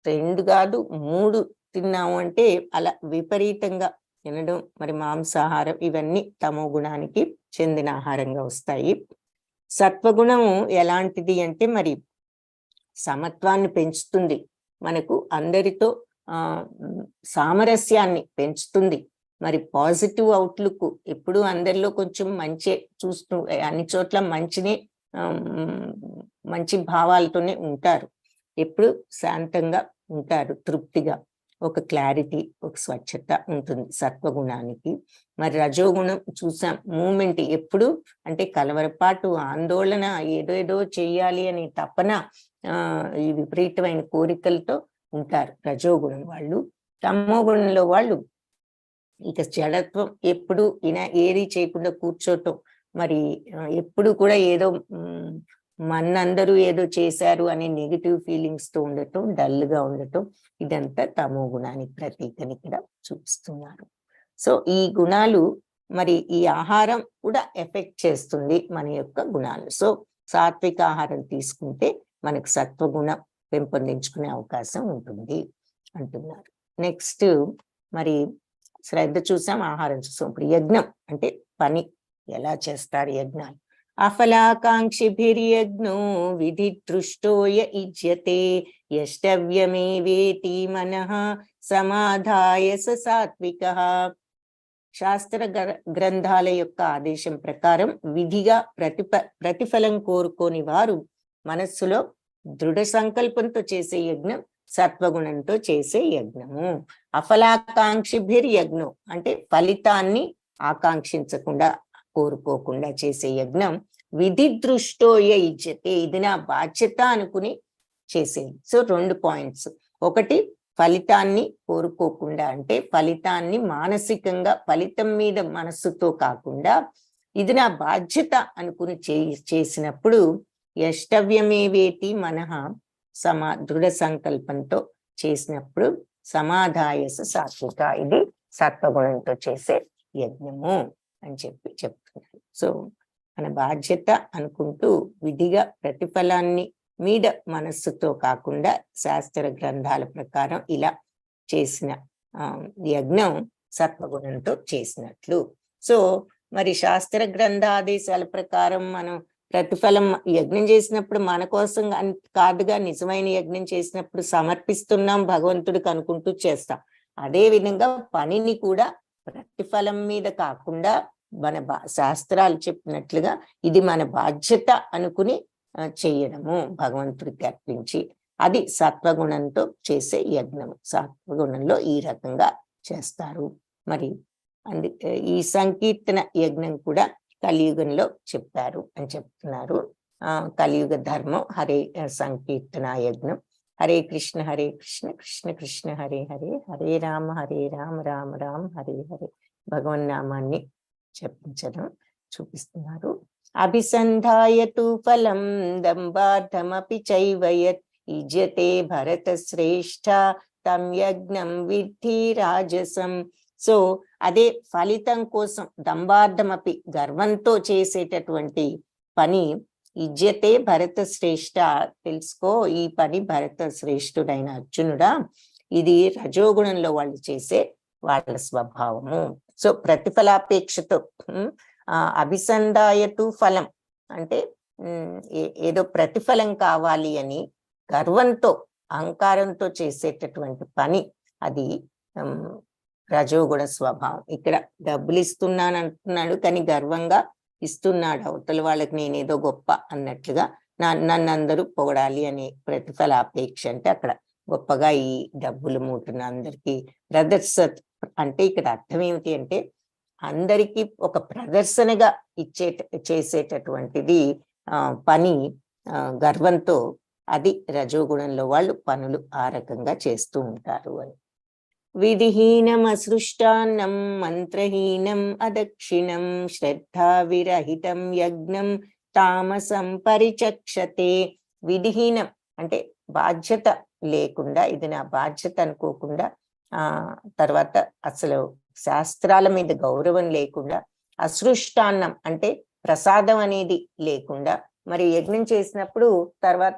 2 కాదు 3 తిన్నాము అంటే అలా విపరీతంగా తినడం, మరి మాంసాహారం, ఇవన్నీ తమో గుణానికి చెందిన ఆహారంగా వస్తాయి. సత్వగుణము ఎలాంటిది అంటే మరి సమత్వాన్ని పెంచుతుంది, మనకు అందరితో సామరస్యాన్ని పెంచుతుంది, మరి పాజిటివ్ అవుట్లుక్, ఎప్పుడు అందరిలో కొంచెం మంచి చూస్తూ అన్ని చోట్ల మంచి భావాలతోనే ఉంటారు, ఎప్పుడు శాంతంగా ఉంటారు, తృప్తిగా, ఒక క్లారిటీ, ఒక స్వచ్ఛత ఉంటుంది సత్వగుణానికి. మరి రజోగుణం చూసాం, మూమెంట్ ఎప్పుడు అంటే కలవరపాటు, ఆందోళన, ఏదో చెయ్యాలి అనే తపన, ఈ విపరీతమైన కోరికలతో ఉంటారు రజోగుణం వాళ్ళు. తమో గుణంలో వాళ్ళు ఇక జడత్వం, ఎప్పుడు ఏది చేయకుండా కూర్చోటం, మరి ఎప్పుడు కూడా ఏదో మనందరూ ఏదో చేశారు అనే నెగిటివ్ ఫీలింగ్స్ తో ఉండటం, డల్ గా ఉండటం, ఇదంతా తమో గుణానికి ప్రతీకని ఇక్కడ చూపిస్తున్నారు. సో ఈ గుణాలు, మరి ఈ ఆహారం కూడా ఎఫెక్ట్ చేస్తుంది మన యొక్క గుణాలు. సో సాత్విక ఆహారం తీసుకుంటే మనకు సత్వగుణం పెంపొందించుకునే అవకాశం ఉంటుంది అంటున్నారు. నెక్స్ట్ మరి శ్రద్ధ చూసాం, ఆహారం చూసాం. ఇప్పుడు యజ్ఞం అంటే పని ఎలా చేస్తారు యజ్ఞాలు. అఫలాకాంక్షిభిర్యజ్ఞో విధి దృష్టోయ ఇజ్యతే యష్టవ్యమేవేతి మనః సమాధాయ సాత్వికః. శాస్త్ర గ్రంథాల యొక్క ఆదేశం ప్రకారం విధిగా ప్రతిఫలం కోరుకోని వారు మనస్సులో దృఢ సంకల్పంతో చేసే యజ్ఞం సత్వగుణంతో చేసే యజ్ఞము. అఫలాకాంక్షిభిర్యజ్ఞం అంటే ఫలితాన్ని ఆకాంక్షించకుండా, కోరుకోకుండా చేసే యజ్ఞం విధి దృష్టోయ ఇజ్జతే, ఇది నా బాధ్యత అనుకుని చేసేది. So 2 points. ఒకటి, ఫలితాన్ని కోరుకోకుండా అంటే ఫలితాన్ని మానసికంగా, ఫలితం మీద మనస్సుతో కాకుండా ఇది నా బాధ్యత అనుకుని చేసినప్పుడు యష్టవ్యమేవేతి మనః దృఢ సంకల్పంతో చేసినప్పుడు సమాధాయస సాత్విక, ఇది సత్వగుణంతో చేసే యజ్ఞము అని చెప్తున్నారు. సో మన బాధ్యత అనుకుంటూ విధిగా ప్రతిఫలాన్ని మీద మనస్సుతో కాకుండా శాస్త్ర గ్రంథాల ప్రకారం ఇలా చేసిన యజ్ఞం సత్వగుణంతో చేసినట్లు. సో మరి శాస్త్ర గ్రంథాదేశాల ప్రకారం మనం ప్రతిఫలం యజ్ఞం చేసినప్పుడు మన కోసం కాదుగా, నిజమైన యజ్ఞం చేసినప్పుడు సమర్పిస్తున్నాం భగవంతుడికి అనుకుంటూ చేస్తాం. అదే విధంగా పనిని కూడా ప్రతిఫలం మీద కాకుండా మన శాస్త్రాలు చెప్పినట్లుగా ఇది మన బాధ్యత అనుకుని చేయడము, భగవంతుడికి అర్పించి, అది సత్వగుణంతో చేసే యజ్ఞము. సత్వగుణంలో ఈ రకంగా చేస్తారు. మరి ఈ సంకీర్తన యజ్ఞం కూడా కలియుగంలో చెప్పారు అని చెప్తున్నారు. కలియుగ ధర్మం హరే సంకీర్తన యజ్ఞం. హరే కృష్ణ కృష్ణ కృష్ణ హరే హరే, హరే రామ రామ రామ హరే హరే, భగవన్నామాన్ని చెప్పించడం చూపిస్తున్నారు. అభిసంధాయతు ఫలం దంబార్థమపి చైవ యత్ ఇజ్యతే భరత శ్రేష్ఠ తం యజ్ఞం విద్ధి రాజసం. సో అదే ఫలితం కోసం దంబార్థమపి గర్వంతో చేసేటటువంటి పని. ఇజ్జతే భరత శ్రేష్ఠ, తెలుసుకో ఈ పని భరత శ్రేష్ఠుడైన అర్జునుడా, ఇది రజోగుణంలో వాళ్ళు చేసే వాళ్ళ స్వభావము. సో ప్రతిఫలాపేక్షతో అభిసంధాయతు ఫలం అంటే ఏదో ప్రతిఫలం కావాలి అని గర్వంతో అహంకారంతో చేసేటటువంటి పని, అది రజోగుణ స్వభావం. ఇక్కడ డబ్బులు ఇస్తున్నాను అంటున్నాడు కానీ గర్వంగా ఇస్తున్నాడు, అవతల వాళ్ళకి నేనేదో గొప్ప అన్నట్లుగా నన్ను అందరూ పొగడాలి అనే ప్రతిఫలాపేక్ష. అంటే అక్కడ గొప్పగా ఈ డబ్బులు మూటున్న అందరికీ అంటే ఇక్కడ అర్థం ఏమిటి అంటే అందరికీ ఒక ప్రదర్శనగా చేసేటటువంటిది పని గర్వంతో, అది రజోగుణంలో వాళ్ళు పనులు ఆ రకంగా చేస్తూ ఉంటారు అని. విధిహీనం అసృష్టాన్నం మంత్రహీనం అదక్షిణం శ్రద్ధా విరహితం యజ్ఞం తామసం పరిచక్షతే. విధిహీనం అంటే బాధ్యత లేకుండా, ఇది నా బాధ్యత అనుకోకుండా, తర్వాత అసలు శాస్త్రాల మీద గౌరవం లేకుండా, అసృష్టాన్నం అంటే ప్రసాదం అనేది లేకుండా. మరి యజ్ఞం చేసినప్పుడు తర్వాత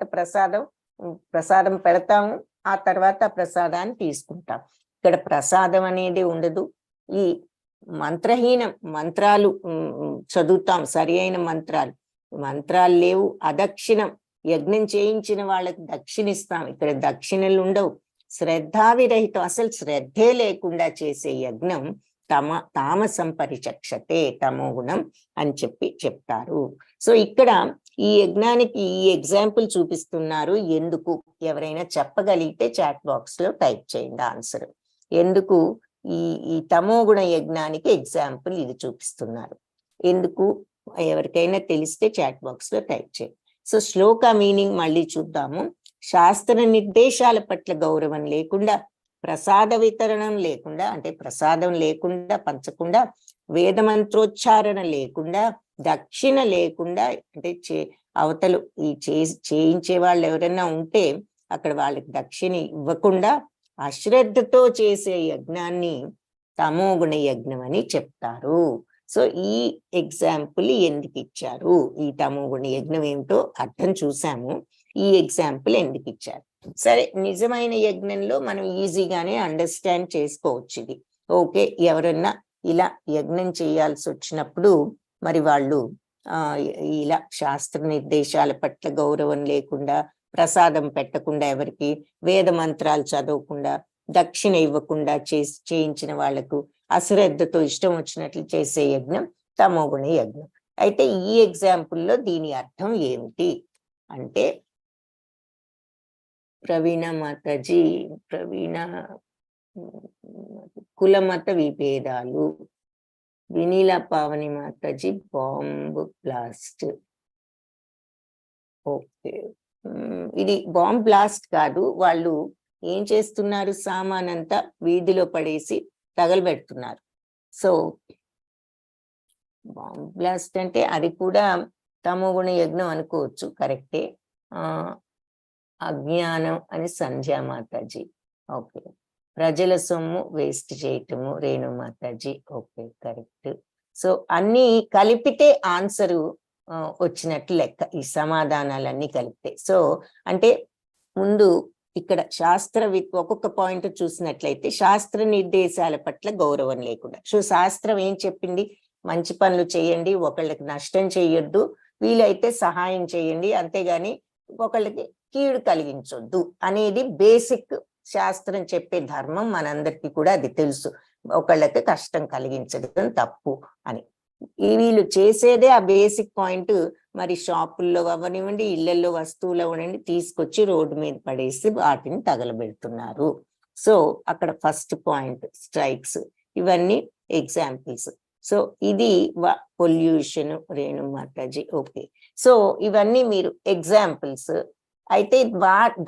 ప్రసాదం పెడతాము, ఆ తర్వాత ప్రసాదాన్ని తీసుకుంటాం. ఇక్కడ ప్రసాదం అనేది ఉండదు. ఈ మంత్రహీనం, మంత్రాలు చదువుతాం, సరి అయిన మంత్రాలు లేవు. అదక్షిణం, యజ్ఞం చేయించిన వాళ్ళకి దక్షిణిస్తాం, ఇక్కడ దక్షిణలు ఉండవు. శ్రద్ధావిరహితం, అసలు శ్రద్ధే లేకుండా చేసే యజ్ఞం తామసం పరిచక్షతే, తమో గుణం అని చెప్తారు. సో ఇక్కడ ఈ యజ్ఞానికి ఈ ఎగ్జాంపుల్ చూపిస్తున్నారు. ఎందుకు ఎవరైనా చెప్పగలిగితే చాట్ బాక్స్ లో టైప్ చేయండి ఆన్సర్. ఎందుకు ఈ తమో గుణ యజ్ఞానికి ఎగ్జాంపుల్ ఇది చూపిస్తున్నారు, ఎందుకు ఎవరికైనా తెలిస్తే చాట్ బాక్స్ లో టైప్ చేయండి. సో శ్లోక మీనింగ్ మళ్ళీ చూద్దాము. శాస్త్ర నిర్దేశాల పట్ల గౌరవం లేకుండా, ప్రసాద వితరణం లేకుండా అంటే ప్రసాదం లేకుండా పంచకుండా, వేదమంత్రోచ్చారణ లేకుండా, దక్షిణ లేకుండా అంటే అవతలు ఈ చేయించే వాళ్ళు ఎవరైనా ఉంటే అక్కడ వాళ్ళకి దక్షిణ ఇవ్వకుండా అశ్రద్ధతో చేసే యజ్ఞాన్ని తమోగుణ యజ్ఞం అని చెప్తారు. సో ఈ ఎగ్జాంపుల్ ఎందుకు ఇచ్చారు, ఈ తమోగుణ యజ్ఞం ఏమిటో అర్థం చూసాము, ఈ ఎగ్జాంపుల్ ఎందుకు ఇచ్చారు. సరే, నిజమైన యజ్ఞంలో మనం ఈజీగానే అండర్స్టాండ్ చేసుకోవచ్చు ఇది. ఓకే, ఎవరన్నా ఇలా యజ్ఞం చేయాల్సి వచ్చినప్పుడు మరి వాళ్ళు ఇలా శాస్త్ర నిర్దేశాల పట్ల గౌరవం లేకుండా, ప్రసాదం పెట్టకుండా, ఎవరికి వేద మంత్రాలు చదవకుండా, దక్షిణ ఇవ్వకుండా చేయించిన వాళ్లకు అశ్రద్ధతో ఇష్టం వచ్చినట్లు చేసే యజ్ఞం తమోగుణ యజ్ఞం. అయితే ఈ ఎగ్జాంపుల్లో దీని అర్థం ఏమిటి అంటే, ప్రవీణ మాతాజీ కులమత విభేదాలు, Vinila Pavani Mataji bomb blast. Okay, ఇది బాంబ్ బ్లాస్ట్ కాదు, వాళ్ళు ఏం చేస్తున్నారు, సామానంతా వీధిలో పడేసి తగలబెడుతున్నారు. సో బాంబ్ బ్లాస్ట్ అంటే అది కూడా తమోగుణ యజ్ఞం అనుకోవచ్చు, కరెక్టే. అజ్ఞానం అని సంధ్యా మాతాజీ. ఓకే, ప్రజల సొమ్ము వేస్ట్ చేయటము Renu Mataji. Okay, correct. So అన్ని కలిపితే ఆన్సరు వచ్చినట్లు లెక్క, ఈ సమాధానాలన్నీ కలిపితే. సో అంటే ముందు ఇక్కడ ఒక్కొక్క పాయింట్ చూసినట్లయితే శాస్త్ర నిర్దేశాల పట్ల గౌరవం లేకుండా. సో శాస్త్రం ఏం చెప్పింది, మంచి పనులు చేయండి, ఒకళ్ళకి నష్టం చేయొద్దు, వీలైతే సహాయం చేయండి, అంతేగాని ఒకళ్ళకి కీడు కలిగించొద్దు అనేది బేసిక్ శాస్త్రం చెప్పే ధర్మం. మనందరికీ కూడా అది తెలుసు, ఒకళ్ళకి కష్టం కలిగించడం తప్పు అని. వీళ్ళు చేసేదే ఆ బేసిక్ పాయింట్. మరి షాపుల్లో అవ్వనివ్వండి, ఇళ్లలో వస్తువులు అవ్వనివ్వండి, తీసుకొచ్చి రోడ్డు మీద పడేసి వాటిని తగలబెడుతున్నారు. సో అక్కడ ఫస్ట్ పాయింట్ స్ట్రైక్స్, ఇవన్నీ ఎగ్జాంపుల్స్. సో ఇది pollution Renu Mataji. Okay, so ఇవన్నీ మీరు ఎగ్జాంపుల్స్. అయితే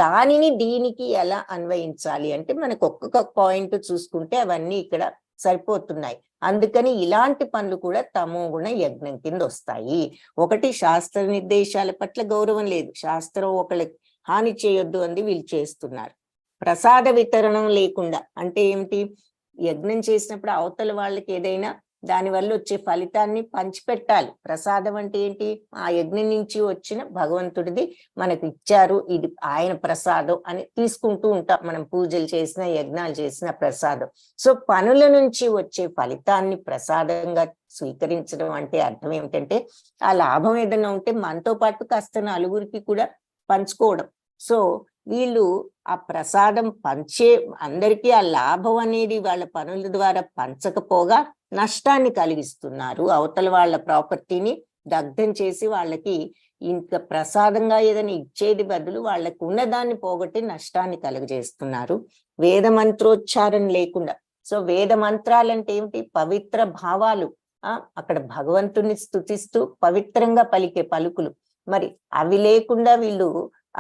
దానిని దీనికి ఎలా అన్వయించాలి అంటే మనకు ఒక్కొక్క పాయింట్ చూసుకుంటే అవన్నీ ఇక్కడ సరిపోతున్నాయి. అందుకని ఇలాంటి పనులు కూడా తమోగుణ యజ్ఞం కింద వస్తాయి. ఒకటి, శాస్త్ర నిర్దేశాల పట్ల గౌరవం లేదు, శాస్త్రం ఒకళ్ళకి హాని చేయొద్దు అంది, వీళ్ళు చేస్తున్నారు. ప్రసాద వితరణం లేకుండా అంటే ఏమిటి, యజ్ఞం చేసినప్పుడు అవతల వాళ్ళకి ఏదైనా దాని వల్ల వచ్చే ఫలితాన్ని పంచిపెట్టాలి. ప్రసాదం అంటే ఏంటి, ఆ యజ్ఞం నుంచి వచ్చిన భగవంతుడిది మనకు ఇచ్చారు, ఇది ఆయన ప్రసాదం అని తీసుకుంటూ ఉంటాం మనం, పూజలు చేసిన యజ్ఞాలు చేసిన ప్రసాదం. సో పనుల నుంచి వచ్చే ఫలితాన్ని ప్రసాదంగా స్వీకరించడం అంటే అర్థం ఏమిటంటే, ఆ లాభం ఏదైనా ఉంటే మనతో పాటు కాస్త నలుగురికి కూడా పంచుకోవడం. సో వీళ్ళు ఆ ప్రసాదం పంచే అందరికీ ఆ లాభం అనేది వాళ్ళ పనుల ద్వారా పంచకపోగా నష్టాన్ని కలిగిస్తున్నారు. అవతల వాళ్ళ ప్రాపర్టీని దగ్ధం చేసి వాళ్ళకి ఇంకా ప్రసాదంగా ఏదైనా ఇచ్చేది బదులు వాళ్ళకు ఉన్నదాన్ని పోగొట్టి నష్టాన్ని కలుగజేస్తున్నారు. వేద మంత్రోచ్చారణ లేకుండా. సో వేద మంత్రాలంటే ఏమిటి, పవిత్ర భావాలు, అక్కడ భగవంతుని స్తుతిస్తూ పవిత్రంగా పలికే పలుకులు. మరి అవి లేకుండా వీళ్ళు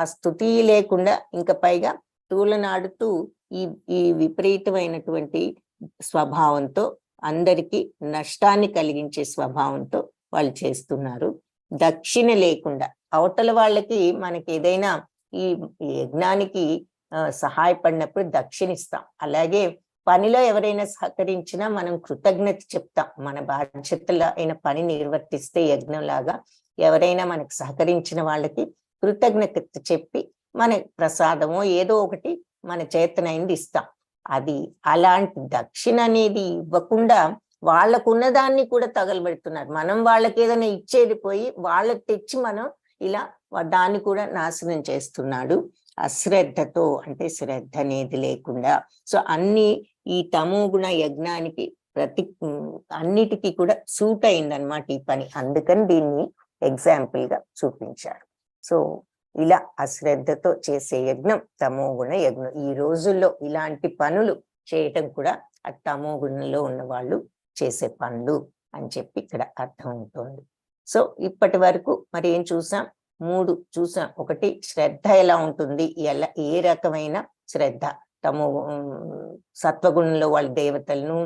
ఆ స్తుతి లేకుండా ఇంకా పైగా తూలనాడుతూ ఈ విపరీతమైనటువంటి స్వభావంతో అందరికీ నష్టాన్ని కలిగించే స్వభావంతో వాళ్ళు చేస్తున్నారు. దక్షిణ లేకుండా అవతల వాళ్ళకి మనకి ఏదైనా ఈ యజ్ఞానికి సహాయపడినప్పుడు దక్షిణ ఇస్తాం. అలాగే పనిలో ఎవరైనా సహకరించినా మనం కృతజ్ఞత చెప్తాం. మన బాధ్యతల అయిన పని నిర్వర్తిస్తే యజ్ఞంలాగా ఎవరైనా మనకు సహకరించిన వాళ్ళకి కృతజ్ఞత చెప్పి మన ప్రసాదమో ఏదో ఒకటి మన చేతనైంది ఇస్తాం. అది అలాంటి దక్షిణ అనేది ఇవ్వకుండా వాళ్ళకున్నదాన్ని కూడా తగలబెడుతున్నారు. మనం వాళ్ళకి ఏదైనా ఇచ్చేది పోయి వాళ్ళకి తెచ్చి మనం ఇలా దాన్ని కూడా నాశనం చేస్తున్నాడు అశ్రద్ధతో, అంటే శ్రద్ధ అనేది లేకుండా. సో అన్ని ఈ తమో గుణ యజ్ఞానికి అన్నిటికీ కూడా సూట్ అయిందనమాట ఈ పని. అందుకని దీన్ని ఎగ్జాంపుల్ గా చూపించారు. సో ఇలా అశ్రద్ధతో చేసే యజ్ఞం తమో గుణ యజ్ఞం. ఈ రోజుల్లో ఇలాంటి పనులు చేయటం కూడా ఆ తమో గుణంలో ఉన్న వాళ్ళు చేసే పనులు అని చెప్పి ఇక్కడ అర్థం అవుతుంది. సో ఇప్పటి వరకు మరి ఏం చూసాం, 3 చూసాం. ఒకటి శ్రద్ధ ఎలా ఉంటుంది, ఎలా ఏ రకమైన శ్రద్ధ, సత్వగుణంలో వాళ్ళ దేవతలను,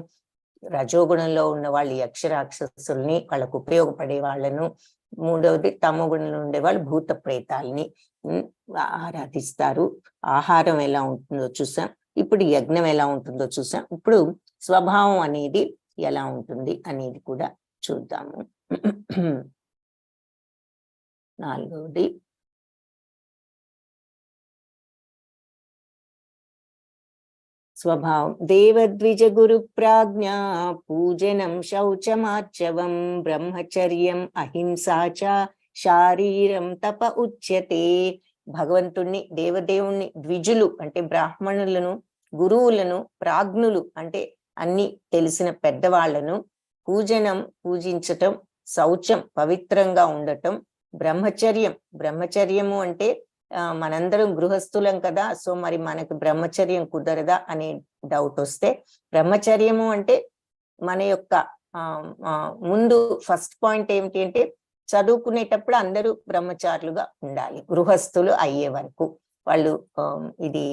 రజోగుణంలో ఉన్న వాళ్ళు యక్షరాక్షసుల్ని, వాళ్ళకు ఉపయోగపడే వాళ్ళను, మూడవది తమో గుణంలో ఉండే వాళ్ళు భూత ప్రేతాలని ఆరాధిస్తారు. ఆహారం ఎలా ఉంటుందో చూసాం. ఇప్పుడు యజ్ఞం ఎలా ఉంటుందో చూసాం. ఇప్పుడు స్వభావం అనేది ఎలా ఉంటుంది అనేది కూడా చూద్దాము. 4వది స్వభావం. దేవద్విజ గురు ప్రాజ్ఞ పూజనం శౌచమార్చవం బ్రహ్మచర్యం అహింసాచ శారీరం తప ఉచ్యతే. భగవంతుణ్ణి, దేవదేవుణ్ణి, ద్విజులు అంటే బ్రాహ్మణులను, గురువులను, ప్రాజ్ఞులు అంటే అన్ని తెలిసిన పెద్దవాళ్లను, పూజించటం, శౌచం పవిత్రంగా ఉండటం, బ్రహ్మచర్యము అంటే మనందరం గృహస్థులం కదా, సో మరి మనకు బ్రహ్మచర్యం కుదరదా అనే డౌట్ వస్తే, బ్రహ్మచర్యము అంటే మన యొక్క ముందు ఫస్ట్ పాయింట్ ఏమిటి అంటే, చదువుకునేటప్పుడు అందరూ బ్రహ్మచారులుగా ఉండాలి గృహస్థులు అయ్యే వరకు. వాళ్ళు ఇది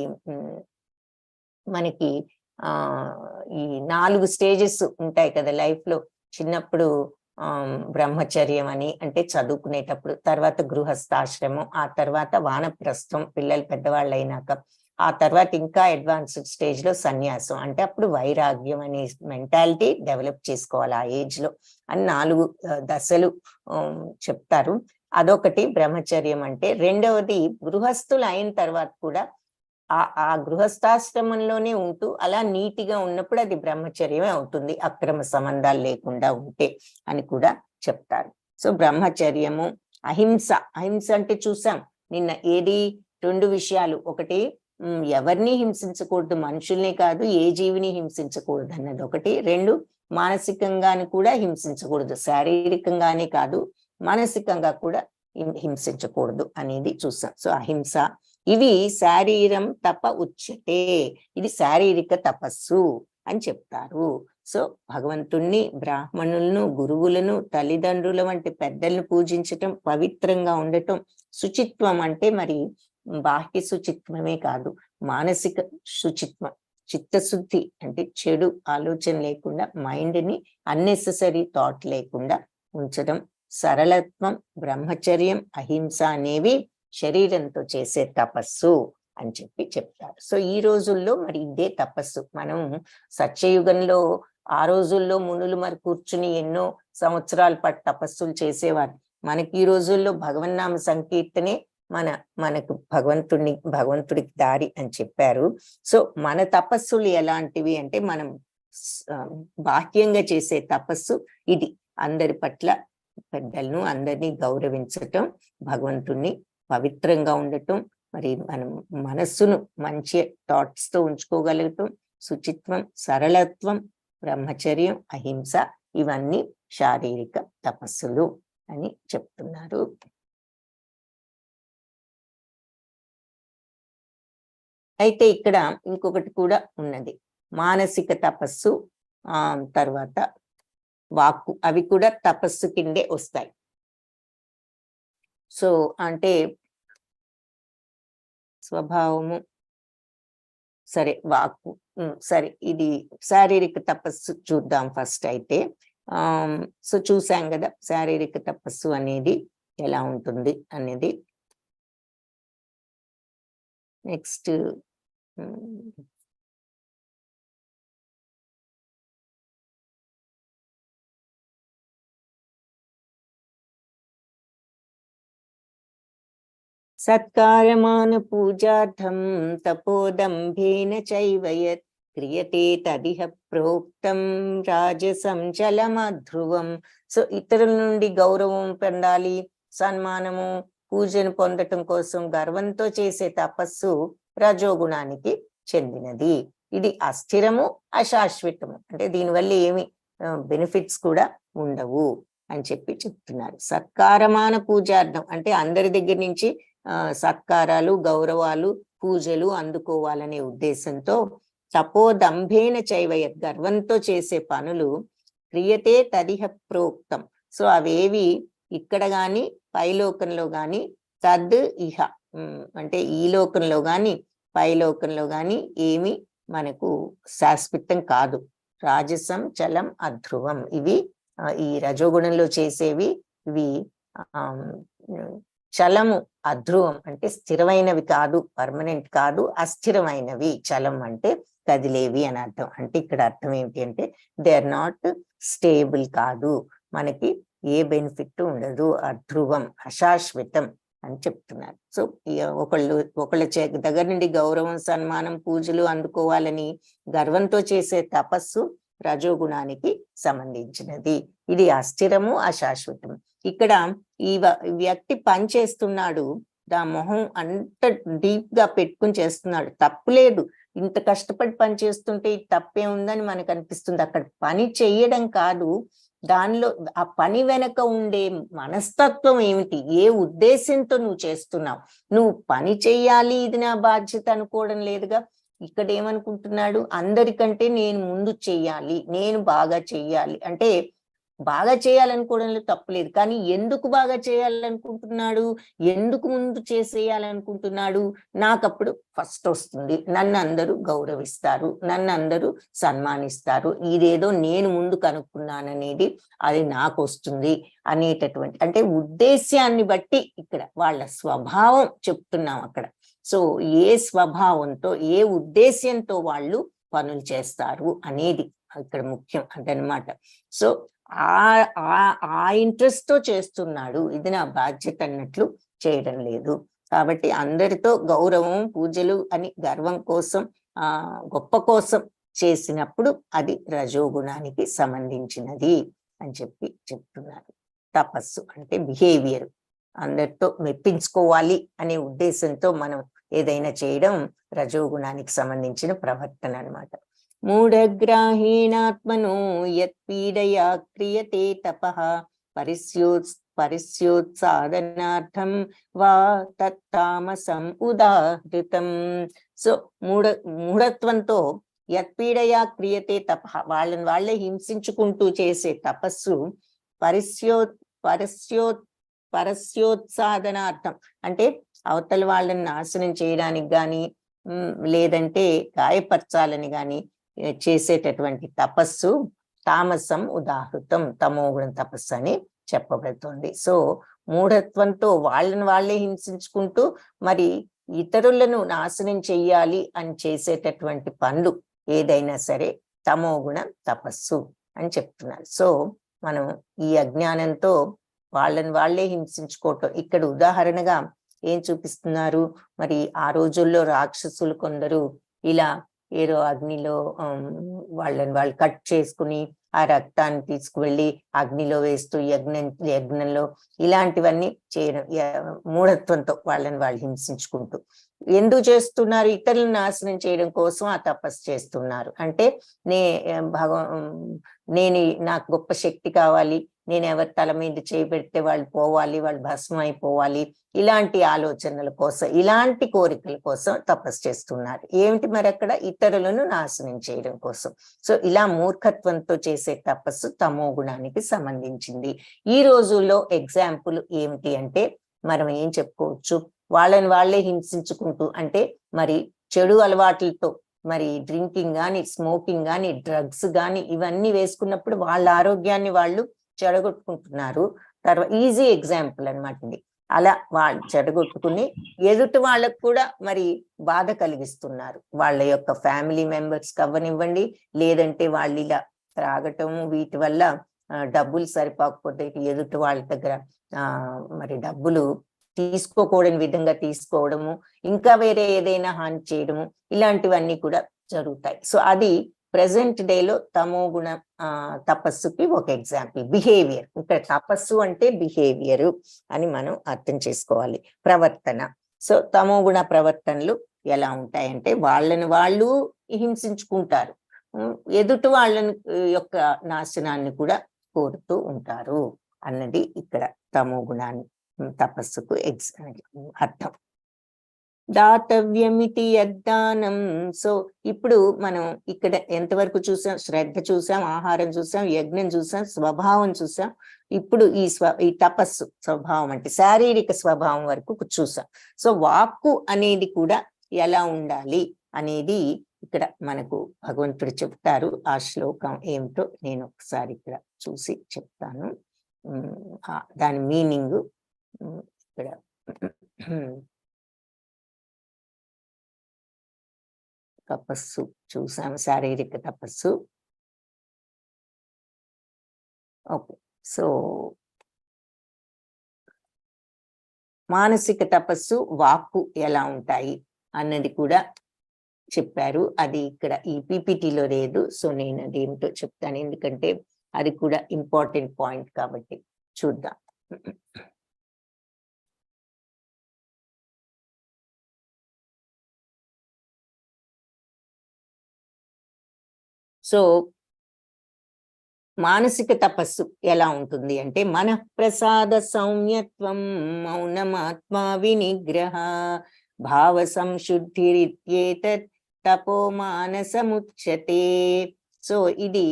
మనకి ఈ 4 స్టేజెస్ ఉంటాయి కదా లైఫ్ లో. చిన్నప్పుడు బ్రహ్మచర్యం అని అంటే చదువుకునేటప్పుడు, తర్వాత గృహస్థాశ్రమం, ఆ తర్వాత వానప్రస్థం పిల్లలు పెద్దవాళ్ళు అయినాక, ఆ తర్వాత ఇంకా అడ్వాన్స్డ్ స్టేజ్ లో సన్యాసం అంటే అప్పుడు వైరాగ్యం అనే మెంటాలిటీ డెవలప్ చేసుకోవాలి ఆ ఏజ్ లో అని 4 దశలు చెప్తారు. అదొకటి బ్రహ్మచర్యం అంటే. రెండవది గృహస్థులు అయిన తర్వాత కూడా ఆ గృహస్థాశ్రమంలోనే ఉంటూ అలా నీటిగా ఉన్నప్పుడు అది బ్రహ్మచర్యమే అవుతుంది, అక్రమ సంబంధాలు లేకుండా ఉంటే అని కూడా చెప్తారు. సో బ్రహ్మచర్యము, అహింస. అహింస అంటే చూసాం నిన్న ఏది, 2 విషయాలు. ఒకటి ఎవరిని హింసించకూడదు, మనుషుల్ని కాదు ఏ జీవిని హింసించకూడదు అన్నది ఒకటి. 2 మానసికంగాని కూడా హింసించకూడదు, శారీరకంగానే కాదు మానసికంగా కూడా హింసించకూడదు అనేది చూసాం. సో అహింస. ఇవి శారీరం తప ఉచ్యతే, ఇది శారీరక తపస్సు అని చెప్తారు. సో భగవంతుణ్ణి, బ్రాహ్మణులను, గురువులను, తల్లిదండ్రుల వంటి పెద్దలను పూజించటం, పవిత్రంగా ఉండటం. శుచిత్వం అంటే మరి బాహ్య శుచిత్వమే కాదు, మానసిక శుచిత్వం, చిత్తశుద్ధి అంటే చెడు ఆలోచన లేకుండా, మైండ్ ని అన్నెసెసరీ థాట్ లేకుండా ఉంచడం. సరళత్వం, బ్రహ్మచర్యం, అహింస అనేవి శరీరంతో చేసే తపస్సు అని చెప్పి చెప్తారు. సో ఈ రోజుల్లో మరి ఇదే తపస్సు. మనం సత్యయుగంలో ఆ రోజుల్లో మునులు మరి కూర్చుని ఎన్నో సంవత్సరాల పాటు తపస్సులు చేసేవారు. మనకి ఈ రోజుల్లో భగవన్నామ సంకీర్తనే మనకు భగవంతుడికి దారి అని చెప్పారు. సో మన తపస్సులు ఎలాంటివి అంటే మనం బాహ్యంగా చేసే తపస్సు ఇది. అందరి పట్ల పెద్దలను అందరినీ గౌరవించటం, భగవంతుణ్ణి పవిత్రంగా ఉండటం, మరి మనం మనస్సును మంచి థాట్స్ తో ఉంచుకోగలగటం, శుచిత్వం, సరళత్వం, బ్రహ్మచర్యం, అహింస, ఇవన్నీ శారీరక తపస్సులు అని చెప్తున్నారు. అయితే ఇక్కడ ఇంకొకటి కూడా ఉన్నది, మానసిక తపస్సు, తర్వాత వాక్కు, అవి కూడా తపస్సు కిందే వస్తాయి. సో అంటే స్వభావము సరే, వాక్కు సరే, ఇది శారీరక తపస్సు చూద్దాం ఫస్ట్. అయితే సో చూసాం కదా శారీరక తపస్సు అనేది ఎలా ఉంటుంది అనేది. నెక్స్ట్ సత్కారమాన పూజార్థం తపోదంభేన చైవ యత్ క్రియతే తదిహ ప్రోక్తం రాజసం చలమధ్రువం. సో ఇతరుల నుండి గౌరవం పొందాలి, సన్మానము, పూజను పొందటం కోసం గర్వంతో చేసే తపస్సు రజోగుణానికి చెందినది. ఇది అస్థిరము, అశాశ్వతము, అంటే దీనివల్ల ఏమి బెనిఫిట్స్ కూడా ఉండవు అని చెప్పి చెప్తున్నారు. సత్కారమాన పూజార్థం అంటే అందరి దగ్గర నుంచి సత్కారాలు, గౌరవాలు, పూజలు అందుకోవాలనే ఉద్దేశంతో తపోదంభేన చైవయత్, గర్వంతో చేసే పనులు, క్రియతే తదిహ ప్రోక్తం, సో అవేవి ఇక్కడ గాని పైలోకంలో గాని, తద్ ఇహ అంటే ఈ లోకంలో గాని పైలోకంలో గాని ఏమి మనకు శాశ్వతం కాదు. రాజసం చలం అధ్రువం, ఇవి ఈ రజోగుణంలో చేసేవి, ఇవి చలము, అధ్రువం అంటే స్థిరమైనవి కాదు, పర్మనెంట్ కాదు, అస్థిరమైనవి. చలం అంటే కదిలేవి అని అర్థం. అంటే ఇక్కడ అర్థం ఏమిటి అంటే దే ఆర్ నాట్ స్టేబుల్, కాదు, మనకి ఏ బెనిఫిట్ ఉండదు, అధ్రువం, అశాశ్వతం అని చెప్తున్నారు. సో ఒకళ్ళ దగ్గర నుండి గౌరవం, సన్మానం, పూజలు అందుకోవాలని గర్వంతో చేసే తపస్సు రజోగుణానికి సంబంధించినది. ఇది అస్థిరము, అశాశ్వతము. ఇక్కడ ఈ వ్యక్తి పని చేస్తున్నాడు, దా మొహం అంత డీప్ గా పెట్టుకుని చేస్తున్నాడు, తప్పులేదు, ఇంత కష్టపడి పని చేస్తుంటే ఈ తప్పే ఉందని మనకు అనిపిస్తుంది. అక్కడ పని చెయ్యడం కాదు, దానిలో ఆ పని వెనక ఉండే మనస్తత్వం ఏమిటి, ఏ ఉద్దేశంతో నువ్వు చేస్తున్నావు. నువ్వు పని చెయ్యాలి, ఇది నా బాధ్యత అనుకోవడం లేదుగా. ఇక్కడ ఏమనుకుంటున్నాడు, అందరికంటే నేను ముందు చెయ్యాలి, నేను బాగా చెయ్యాలి. అంటే బాగా చేయాలనుకోవడంలో తప్పులేదు, కానీ ఎందుకు బాగా చేయాలనుకుంటున్నాడు, ఎందుకు ముందు చేసేయాలనుకుంటున్నాడు, నాకప్పుడు ఫస్ట్ వస్తుంది, నన్ను అందరూ గౌరవిస్తారు, నన్ను అందరూ సన్మానిస్తారు, ఇదేదో నేను ముందు కనుక్కున్నాననేది అది నాకు వస్తుంది అనేటటువంటి, అంటే ఉద్దేశ్యాన్ని బట్టి ఇక్కడ వాళ్ళ స్వభావం చెప్తున్నాం అక్కడ. సో ఏ స్వభావంతో, ఏ ఉద్దేశ్యంతో వాళ్ళు పనులు చేస్తారు అనేది ఇక్కడ ముఖ్యం అదనమాట. సో ఆ ఇంట్రెస్ట్ తో చేస్తున్నాడు, ఇది నా బాధ్యత అన్నట్లు చేయడం లేదు. కాబట్టి అందరితో గౌరవం, పూజలు అని గర్వం కోసం, గొప్ప కోసం చేసినప్పుడు అది రజోగుణానికి సంబంధించినది అని చెప్పి చెప్తున్నారు. తపస్సు అంటే బిహేవియర్, అందరితో మెప్పించుకోవాలి అనే ఉద్దేశంతో మనం ఏదైనా చేయడం రజోగుణానికి సంబంధించిన ప్రవర్తన అన్నమాట. మూఢగ్రాహీణాత్మనో యత్పీడయా క్రియతే తపః పరిస్యోత్సాదనార్థం వా తత్తామసం ఉదాహృతం. సో మూఢత్వంతో యత్పీడయా క్రియతే తపః, వాళ్ళే హింసించుకుంటూ చేసే తపస్సు పరస్యోత్సాదనార్థం అంటే అవతల వాళ్ళని నాశనం చేయడానికి గాని, లేదంటే గాయపరచాలని గాని చేసేటటువంటి తపస్సు తామసం ఉదాహృతం, తమోగుణ తపస్సు అని చెప్పబడుతుంది. సో మూఢత్వంతో వాళ్ళే హింసించుకుంటూ మరి ఇతరులను నాశనం చెయ్యాలి అని చేసేటటువంటి పనులు ఏదైనా సరే తమో గుణ తపస్సు అని చెప్తున్నారు. సో మనం ఈ అజ్ఞానంతో వాళ్ళని వాళ్ళే హింసించుకోవటం. ఇక్కడ ఉదాహరణగా ఏం చూపిస్తున్నారు, మరి ఆ రోజుల్లో రాక్షసులు కొందరు ఇలా ఏదో అగ్నిలో వాళ్ళని వాళ్ళు కట్ చేసుకుని ఆ రక్తాన్ని తీసుకువెళ్ళి అగ్నిలో వేస్తూ యజ్ఞంలో ఇలాంటివన్నీ చేయడం, మూఢత్వంతో వాళ్ళని వాళ్ళు హింసించుకుంటూ ఎందుకు చేస్తున్నారు? ఇతరులను నాశనం చేయడం కోసం ఆ తపస్సు చేస్తున్నారు. అంటే నేను నాకు గొప్ప శక్తి కావాలి, నేను ఎవరి తల మీద చేయబెడితే వాళ్ళు పోవాలి, వాళ్ళు భస్మం అయిపోవాలి, ఇలాంటి ఆలోచనల కోసం, ఇలాంటి కోరికల కోసం తపస్సు చేస్తున్నారు. ఏమిటి మరి అక్కడ? ఇతరులను నాశనం చేయడం కోసం. సో ఇలా మూర్ఖత్వంతో చేసే తపస్సు తమో గుణానికి సంబంధించింది. ఈ రోజుల్లో ఎగ్జాంపుల్ ఏమిటి అంటే మనం ఏం చెప్పుకోవచ్చు, వాళ్ళని వాళ్ళే హింసించుకుంటూ, అంటే మరి చెడు అలవాట్లతో, మరి డ్రింకింగ్ కానీ, స్మోకింగ్ కానీ, డ్రగ్స్ కానీ ఇవన్నీ వేసుకున్నప్పుడు వాళ్ళ ఆరోగ్యాన్ని వాళ్ళు చెడగొట్టుకుంటున్నారు. తర్వాత ఈజీ ఎగ్జాంపుల్ అనమాట ఇది. అలా వాళ్ళు చెడగొట్టుకుని ఎదుటి వాళ్ళకు కూడా మరి బాధ కలిగిస్తున్నారు. వాళ్ళ యొక్క ఫ్యామిలీ మెంబర్స్ అవ్వనివ్వండి, లేదంటే వాళ్ళు ఇలా త్రాగటము, వీటి వల్ల డబ్బులు సరిపోకపోతే ఎదుటి వాళ్ళ దగ్గర మరి డబ్బులు తీసుకోకూడని విధంగా తీసుకోవడము, ఇంకా వేరే ఏదైనా హాని చేయడము, ఇలాంటివన్నీ కూడా జరుగుతాయి. సో అది ప్రెసెంట్ డేలో తమో గుణ తపస్సుకి ఒక ఎగ్జాంపుల్. బిహేవియర్, ఇక్కడ తపస్సు అంటే బిహేవియర్ అని మనం అర్థం చేసుకోవాలి, ప్రవర్తన. సో తమో గుణ ప్రవర్తనలు ఎలా ఉంటాయంటే వాళ్ళని వాళ్ళు హింసించుకుంటారు, ఎదుటి వాళ్ళని యొక్క నాశనాన్ని కూడా కోరుతూ ఉంటారు అన్నది ఇక్కడ తమో గుణాన్ని తపస్సుకు అర్థం. దాతవ్యమితి యద్దానం. సో ఇప్పుడు మనం ఇక్కడ ఎంతవరకు చూసాం? శ్రద్ధ చూసాం, ఆహారం చూసాం, యజ్ఞం చూసాం, స్వభావం చూసాం. ఇప్పుడు ఈ తపస్సు స్వభావం అంటే శారీరక స్వభావం వరకు చూసాం. సో వాక్కు అనేది కూడా ఎలా ఉండాలి అనేది ఇక్కడ మనకు భగవంతుడు చెప్తారు. ఆ శ్లోకం ఏమిటో నేను ఒకసారి ఇక్కడ చూసి చెప్తాను. దాని మీనింగ్ ఇక్కడ తపస్సు చూసాం, శారీరక తపస్సు. ఓకే, సో మానసిక తపస్సు, వాక్కు ఎలా ఉంటాయి అన్నది కూడా చెప్పారు. అది ఇక్కడ ఈ పీపీటీలో లేదు, సో నేను అది ఏమిటో చెప్తాను, ఎందుకంటే అది కూడా ఇంపార్టెంట్ పాయింట్ కాబట్టి. చూద్దాం. సో మానసిక తపస్సు ఎలా ఉంటుంది అంటే మన ప్రసాద సౌమ్యత్వం, మౌనమాత్మా వినిగ్రహ, భావ సంశుద్ధిరిత్యేతత్ తపో మానసముచ్యతే. సో ఇది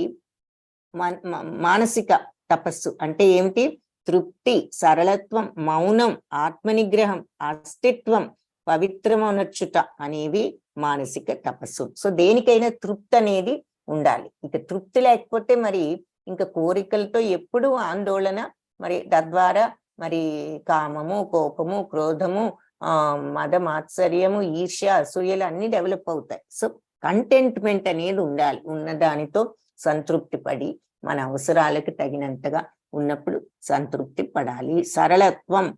మానసిక తపస్సు అంటే ఏమిటి? తృప్తి, సరళత్వం, మౌనం, ఆత్మనిగ్రహం, అస్తిత్వం, పవిత్రమనర్చుట అనేవి మానసిక తపస్సు. సో దేనికైనా తృప్తి అనేది ఉండాలి. ఇక తృప్తి లేకపోతే మరి ఇంకా కోరికలతో ఎప్పుడు ఆందోళన, మరి తద్వారా మరి కామము, కోపము, క్రోధము, మద మాత్సర్యము, ఈర్ష్య, అసూయలు అన్ని డెవలప్ అవుతాయి. సో కంటెంట్మెంట్ అనేది ఉండాలి. ఉన్న దానితో సంతృప్తి పడి మన అవసరాలకు తగినంతగా ఉన్నప్పుడు సంతృప్తి పడాలి. సరళత్వం,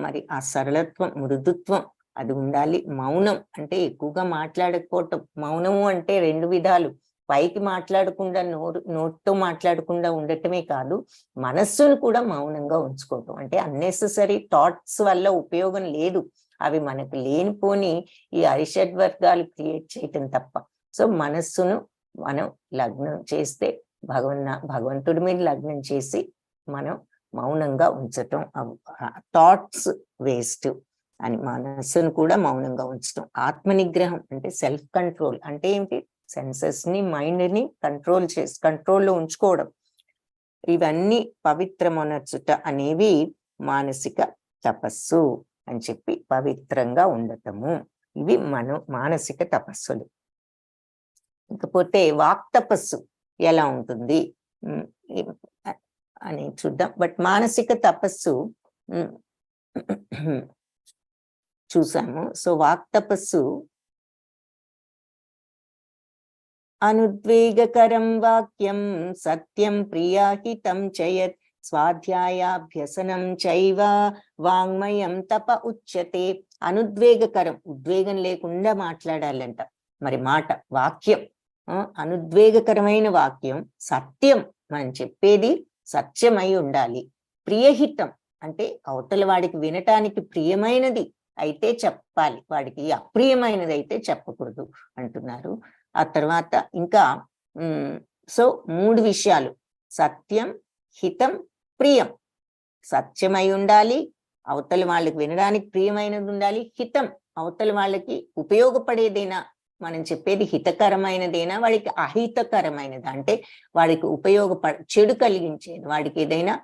మరి ఆ సరళత్వం, మృదుత్వం అది ఉండాలి. మౌనం అంటే ఎక్కువగా మాట్లాడకపోవటం. మౌనము అంటే రెండు విధాలు. పైకి మాట్లాడకుండా, నోటితో మాట్లాడకుండా ఉండటమే కాదు, మనస్సును కూడా మౌనంగా ఉంచుకోవటం. అంటే అన్నెసెసరీ థాట్స్ వల్ల ఉపయోగం లేదు, అవి మనకు లేనిపోని ఈ అరిషడ్ వర్గాలు క్రియేట్ చేయటం తప్ప. సో మనస్సును మనం లగ్నం చేస్తే భగవంతుడి మీద లగ్నం చేసి మనం మౌనంగా ఉంచటం, థాట్స్ వేస్ట్ అని మనస్సును కూడా మౌనంగా ఉంచటం. ఆత్మనిగ్రహం అంటే సెల్ఫ్ కంట్రోల్. అంటే ఏంటి? సెన్సెస్ ని, మైండ్ ని కంట్రోల్లో ఉంచుకోవడం. ఇవన్నీ పవిత్రమనర్చుట అనేవి మానసిక తపస్సు అని చెప్పి, పవిత్రంగా ఉండటము, ఇవి మానసిక తపస్సులు. ఇకపోతే వాక్ తపస్సు ఎలా ఉంటుంది అని చూద్దాం. బట్ మానసిక తపస్సు చూసాము. సో వాక్ తపస్సు అనుద్వేగకరం వాక్యం సత్యం ప్రియాహితం చయత్ స్వాధ్యాయాభ్యసనం చైవ వాంగ్మయం తప ఉచ్యతే. అనుద్వేగకరం, ఉద్వేగం లేకుండా మాట్లాడాలంట. మరి మాట వాక్యం అనుద్వేగకరమైన వాక్యం, సత్యం మనం చెప్పేది సత్యమై ఉండాలి. ప్రియహితం అంటే అవతల వాడికి వినటానికి ప్రియమైనది అయితే చెప్పాలి, వాడికి అప్రియమైనది అయితే చెప్పకూడదు అంటున్నారు. ఆ తర్వాత ఇంకా సో 3 విషయాలు, సత్యం, హితం, ప్రియం. సత్యమై ఉండాలి, అవతల వాళ్ళకి వినడానికి ప్రియమైనది ఉండాలి. హితం అవతల వాళ్ళకి ఉపయోగపడేదైనా, మనం చెప్పేది హితకరమైనదైనా వాడికి అహితకరమైనది అంటే వాడికి చెడు కలిగించేది, వాడికి ఏదైనా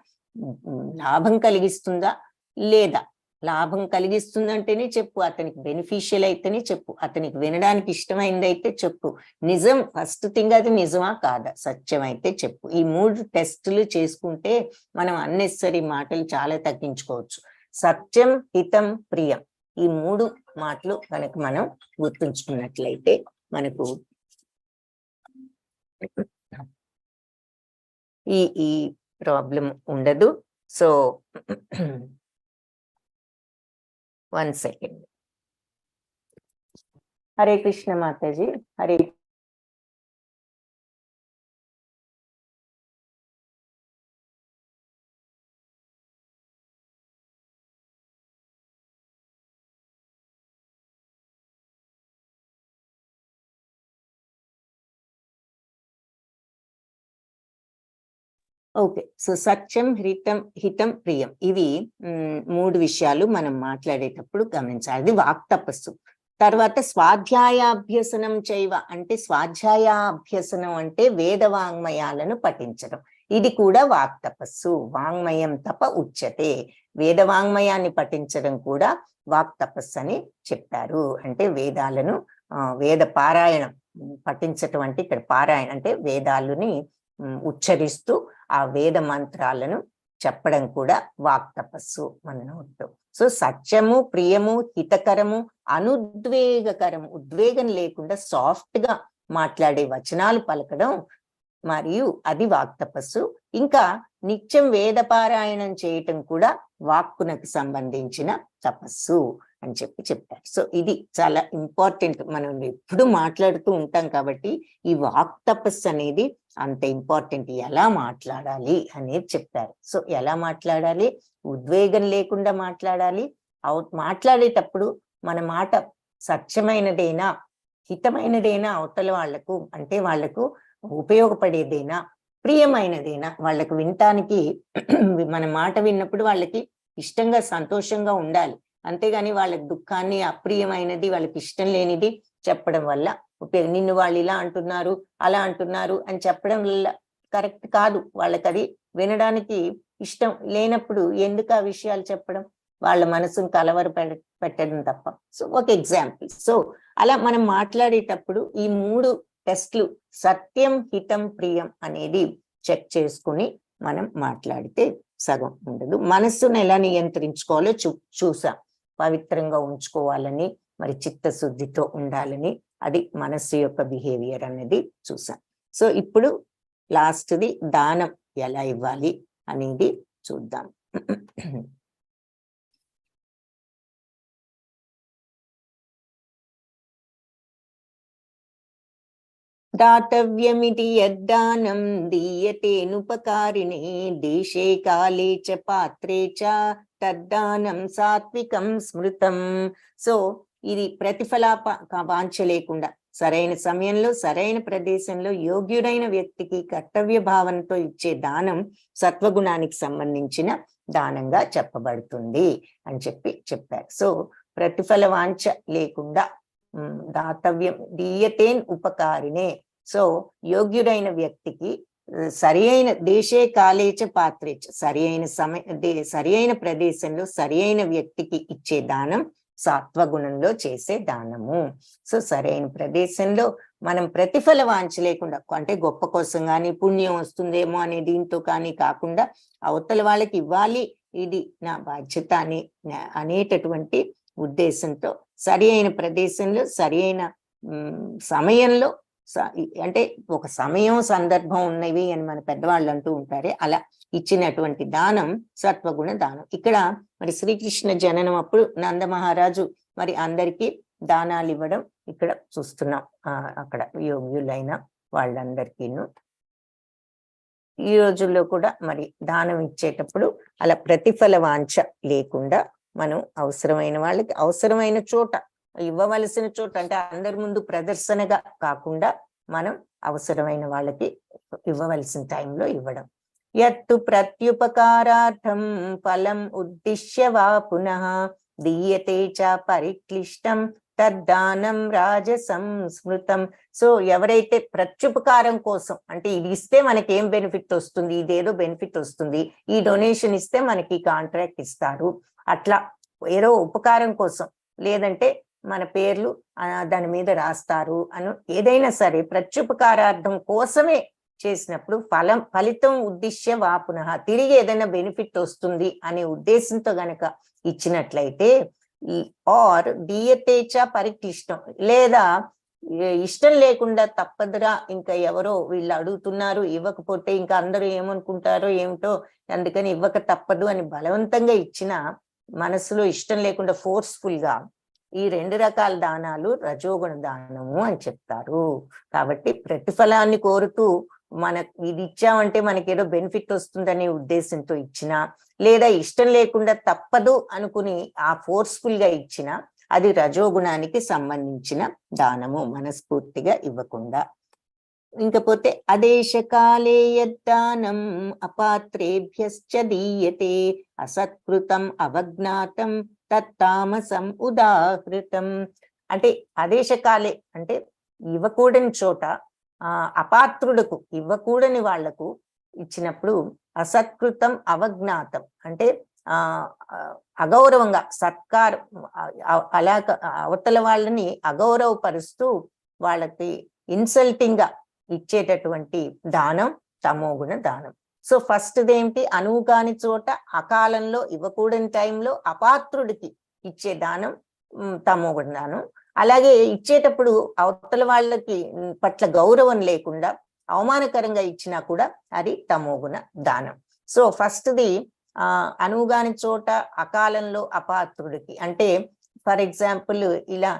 లాభం కలిగిస్తుందా లేదా, లాభం కలిగిస్తుందంటేనే చెప్పు, అతనికి బెనిఫిషియల్ అయితేనే చెప్పు, అతనికి వినడానికి ఇష్టమైంది అయితే చెప్పు. నిజం ఫస్ట్ థింగ్, అది నిజమా కాదా, సత్యం అయితే చెప్పు. ఈ 3 టెస్టులు చేసుకుంటే మనం అన్నెసరీ మాటలు చాలా తగ్గించుకోవచ్చు. సత్యం, హితం, ప్రియం, ఈ 3 మాటలు కనుక మనం గుర్తుంచుకున్నట్లయితే మనకు ఈ ప్రాబ్లం ఉండదు. So 1 second. హరే కృష్ణ మాతాజీ. హరే ఓకే. సో సత్యం, హితం, ప్రియం, ఇవి 3 విషయాలు మనం మాట్లాడేటప్పుడు గమనించాలి. అది వాక్ తపస్సు. తర్వాత స్వాధ్యాయాభ్యసనం చైవ అంటే స్వాధ్యాయాభ్యసనం అంటే వేద వాంగ్మయాలను పఠించడం, ఇది కూడా వాక్ తపస్సు. వాంగ్మయం తప ఉచ్యతే, వేద వాంగ్మయాన్ని పఠించడం కూడా వాక్ తపస్సు అని చెప్పారు. అంటే వేదాలను వేద పారాయణం పఠించటం అంటే ఇక్కడ పారాయణ అంటే వేదాలని ఉచ్చరిస్తూ ఆ వేద మంత్రాలను చెప్పడం కూడా వాక్ తపస్సు మన నోట్లో. సో సత్యము, ప్రియము, హితకరము, అనుద్వేగకరము, ఉద్వేగం లేకుండా సాఫ్ట్ గా మాట్లాడే వచనాలు పలకడం, మరియు అది వాక్ తపస్సు. ఇంకా నిత్యం వేద పారాయణం చేయటం కూడా వాక్కునకు సంబంధించిన తపస్సు అని చెప్పారు. సో ఇది చాలా ఇంపార్టెంట్, మనం ఎప్పుడు మాట్లాడుతూ ఉంటాం కాబట్టి ఈ వాక్ తపస్సు అనేది అంత ఇంపార్టెంట్. ఎలా మాట్లాడాలి అనేది చెప్పారు. సో ఎలా మాట్లాడాలి, ఉద్వేగం లేకుండా మాట్లాడాలి. మాట్లాడేటప్పుడు మన మాట సత్యమైనదేనా, హితమైనదేనా, అవతల వాళ్లకు అంటే వాళ్లకు ఉపయోగపడేదేనా, ప్రియమైనదేనా, వాళ్ళకు వినటానికి మన మాట విన్నప్పుడు వాళ్ళకి ఇష్టంగా సంతోషంగా ఉండాలి. అంతేగాని వాళ్ళకి దుఃఖాన్ని, అప్రియమైనది, వాళ్ళకి ఇష్టం లేనిది చెప్పడం వల్ల నిన్ను వాళ్ళు ఇలా అంటున్నారు, అలా అంటున్నారు అని చెప్పడం వల్ల కరెక్ట్ కాదు. వాళ్ళకి అది వినడానికి ఇష్టం లేనప్పుడు ఎందుకు ఆ విషయాలు చెప్పడం, వాళ్ళ మనసును కలవర పెట్టడం తప్ప. సో ఒక ఎగ్జాంపుల్. సో అలా మనం మాట్లాడేటప్పుడు ఈ 3 టెస్ట్లు సత్యం, హితం, ప్రియం అనేది చెక్ చేసుకుని మనం మాట్లాడితే సగం ఉండదు. మనస్సును ఎలా నియంత్రించుకోవాలో చూసాం. పవిత్రంగా ఉంచుకోవాలని, మరి చిత్తశుద్ధితో ఉండాలని, అది మనస్సు యొక్క బిహేవియర్ అనేది చూసాం. సో ఇప్పుడు లాస్ట్ది దానం ఎలా ఇవ్వాలి అనేది చూద్దాం. దాతవ్యమితి యద్దానం దీయతేనుపకారిణే దేశే కాలే చ పాత్రే చ తద్దానం సాత్వికం స్మృతం. సో ఇది వాంఛ లేకుండా సరైన సమయంలో సరైన ప్రదేశంలో యోగ్యుడైన వ్యక్తికి కర్తవ్య భావనతో ఇచ్చే దానం సత్వగుణానికి సంబంధించిన దానంగా చెప్పబడుతుంది అని చెప్పారు. సో ప్రతిఫల వాంఛ లేకుండా దాతవ్యం దీయతేన్ ఉపకారినే. సో యోగ్యుడైన వ్యక్తికి సరి అయిన దేశే కాలేచ పాత్రేచ, సరి అయిన ప్రదేశంలో సరి అయిన వ్యక్తికి ఇచ్చే దానం సాత్వగుణంలో చేసే దానము. సో సరైన ప్రదేశంలో మనం ప్రతిఫల వాంఛ లేకుండా, అంటే గొప్ప కోసం కానీ పుణ్యం వస్తుందేమో అనే దీంతో కానీ కాకుండా అవతల వాళ్ళకి ఇవ్వాలి, ఇది నా బాధ్యత అనేటటువంటి ఉద్దేశంతో సరి అయిన ప్రదేశంలో సరి అయిన సమయంలో అంటే ఒక సమయం సందర్భం ఉన్నవి అని మన పెద్దవాళ్ళు అంటూ ఉంటారే, అలా ఇచ్చినటువంటి దానం సత్వగుణ దానం. ఇక్కడ మరి శ్రీకృష్ణ జననం అప్పుడు నందమహారాజు మరి అందరికీ దానాలు ఇవ్వడం ఇక్కడ చూస్తున్నాం. అక్కడ యోగ్యులైన వాళ్ళందరికీను ఈ రోజుల్లో కూడా మరి దానం ఇచ్చేటప్పుడు అలా ప్రతిఫల వాంఛ లేకుండా మనం అవసరమైన వాళ్ళకి అవసరమైన చోట ఇవ్వవలసిన చోట, అంటే అందరి ముందు ప్రదర్శనగా కాకుండా మనం అవసరమైన వాళ్ళకి ఇవ్వవలసిన టైంలో ఇవ్వడం. యత్తు ప్రత్యుపకారార్థం ఫలం ఉద్దిశ్య వా పునః దీయతే చ పరిక్లిష్టం తద్దానం రాజసంస్మృతం. సో ఎవరైతే ప్రత్యుపకారం కోసం, అంటే ఇది ఇస్తే మనకి ఏం బెనిఫిట్ వస్తుంది, ఇదేదో బెనిఫిట్ వస్తుంది, ఈ డొనేషన్ ఇస్తే మనకి కాంట్రాక్ట్ ఇస్తారు, అట్లా ఏదో ఉపకారం కోసం, లేదంటే మన పేర్లు దాని మీద రాస్తారు అని ఏదైనా సరే ప్రత్యుపకారార్థం కోసమే చేసినప్పుడు ఫలితం ఉద్దిశ్య వా పునః తిరిగి ఏదైనా బెనిఫిట్ వస్తుంది అనే ఉద్దేశంతో గనక ఇచ్చినట్లయితే ఆర్ దీయతేచ పరిక్లిష్టం, లేదా ఇష్టం లేకుండా తప్పదురా ఇంకా ఎవరో వీళ్ళు అడుగుతున్నారు ఇవ్వకపోతే ఇంకా అందరూ ఏమనుకుంటారో ఏమిటో అందుకని ఇవ్వక తప్పదు అని బలవంతంగా ఇచ్చిన, మనసులో ఇష్టం లేకుండా ఫోర్స్ఫుల్ గా, ఈ 2 రకాల దానాలు రజోగుణ దానము అని చెప్తారు. కాబట్టి ప్రతిఫలాన్ని కోరుతూ ఇది ఇచ్చామంటే మనకి ఏదో బెనిఫిట్ వస్తుందనే ఉద్దేశంతో ఇచ్చినా, లేదా ఇష్టం లేకుండా తప్పదు అనుకుని ఆ ఫోర్స్ఫుల్ గా ఇచ్చిన, అది రజోగుణానికి సంబంధించిన దానము, మనస్ఫూర్తిగా ఇవ్వకుండా. ఇంకపోతే అదేశకాలే యద్దానం అపాత్రేభ్యశ్చ దీయతే అసత్కృతం అవజ్ఞాతం తత్తామసం ఉదాహృతం. అంటే అదేశకాలే అంటే ఇవ్వకూడని చోట, అపాత్రులకు ఇవ్వకూడని వాళ్లకు ఇచ్చినప్పుడు అసత్కృతం అవజ్ఞాతం అంటే అగౌరవంగా సత్కారం, అలా అవతల వాళ్ళని అగౌరవపరుస్తూ వాళ్ళకి ఇన్సల్టింగ్ గా ఇచ్చేటటువంటి దానం తమోగుణ దానం. సో ఫస్ట్ దేంటి, అనువు కాని చోట అకాలంలో ఇవ్వకూడని టైంలో అపాత్రుడికి ఇచ్చే దానం తమోగుణ దానం. అలాగే ఇచ్చేటప్పుడు అవతల వాళ్ళకి పట్ల గౌరవం లేకుండా అవమానకరంగా ఇచ్చినా కూడా అది తమోగుణ దానం. సో ఫస్ట్ది అనువుగాని చోట అకాలంలో అపాత్రుడికి, అంటే ఫర్ ఎగ్జాంపుల్ ఇలా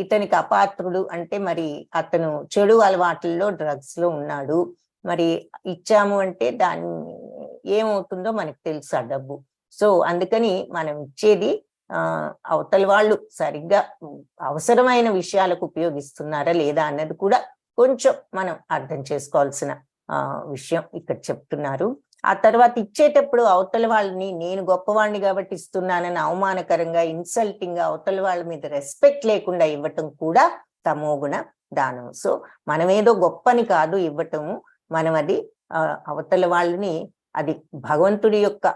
ఇతనికి అపాత్రుడు అంటే మరి అతను చెడు అలవాట్లలో డ్రగ్స్ లో ఉన్నాడు, మరి ఇచ్చాము అంటే దాన్ని ఏమవుతుందో మనకు తెలుసు ఆ డబ్బు. సో అందుకని మనం ఇచ్చేది అవతల వాళ్ళు సరిగ్గా అవసరమైన విషయాలకు ఉపయోగిస్తున్నారా లేదా అన్నది కూడా కొంచెం మనం అర్థం చేసుకోవాల్సిన విషయం ఇక్కడ చెప్తున్నారు. ఆ తర్వాత ఇచ్చేటప్పుడు అవతల వాళ్ళని నేను గొప్పవాడిని కాబట్టి ఇస్తున్నానని అవమానకరంగా ఇన్సల్టింగ్ గా అవతల వాళ్ళ మీద రెస్పెక్ట్ లేకుండా ఇవ్వటం కూడా తమోగుణ దానం. సో మనమేదో గొప్పని కాదు ఇవ్వటము, మనం అది అవతల వాళ్ళని, అది భగవంతుడి యొక్క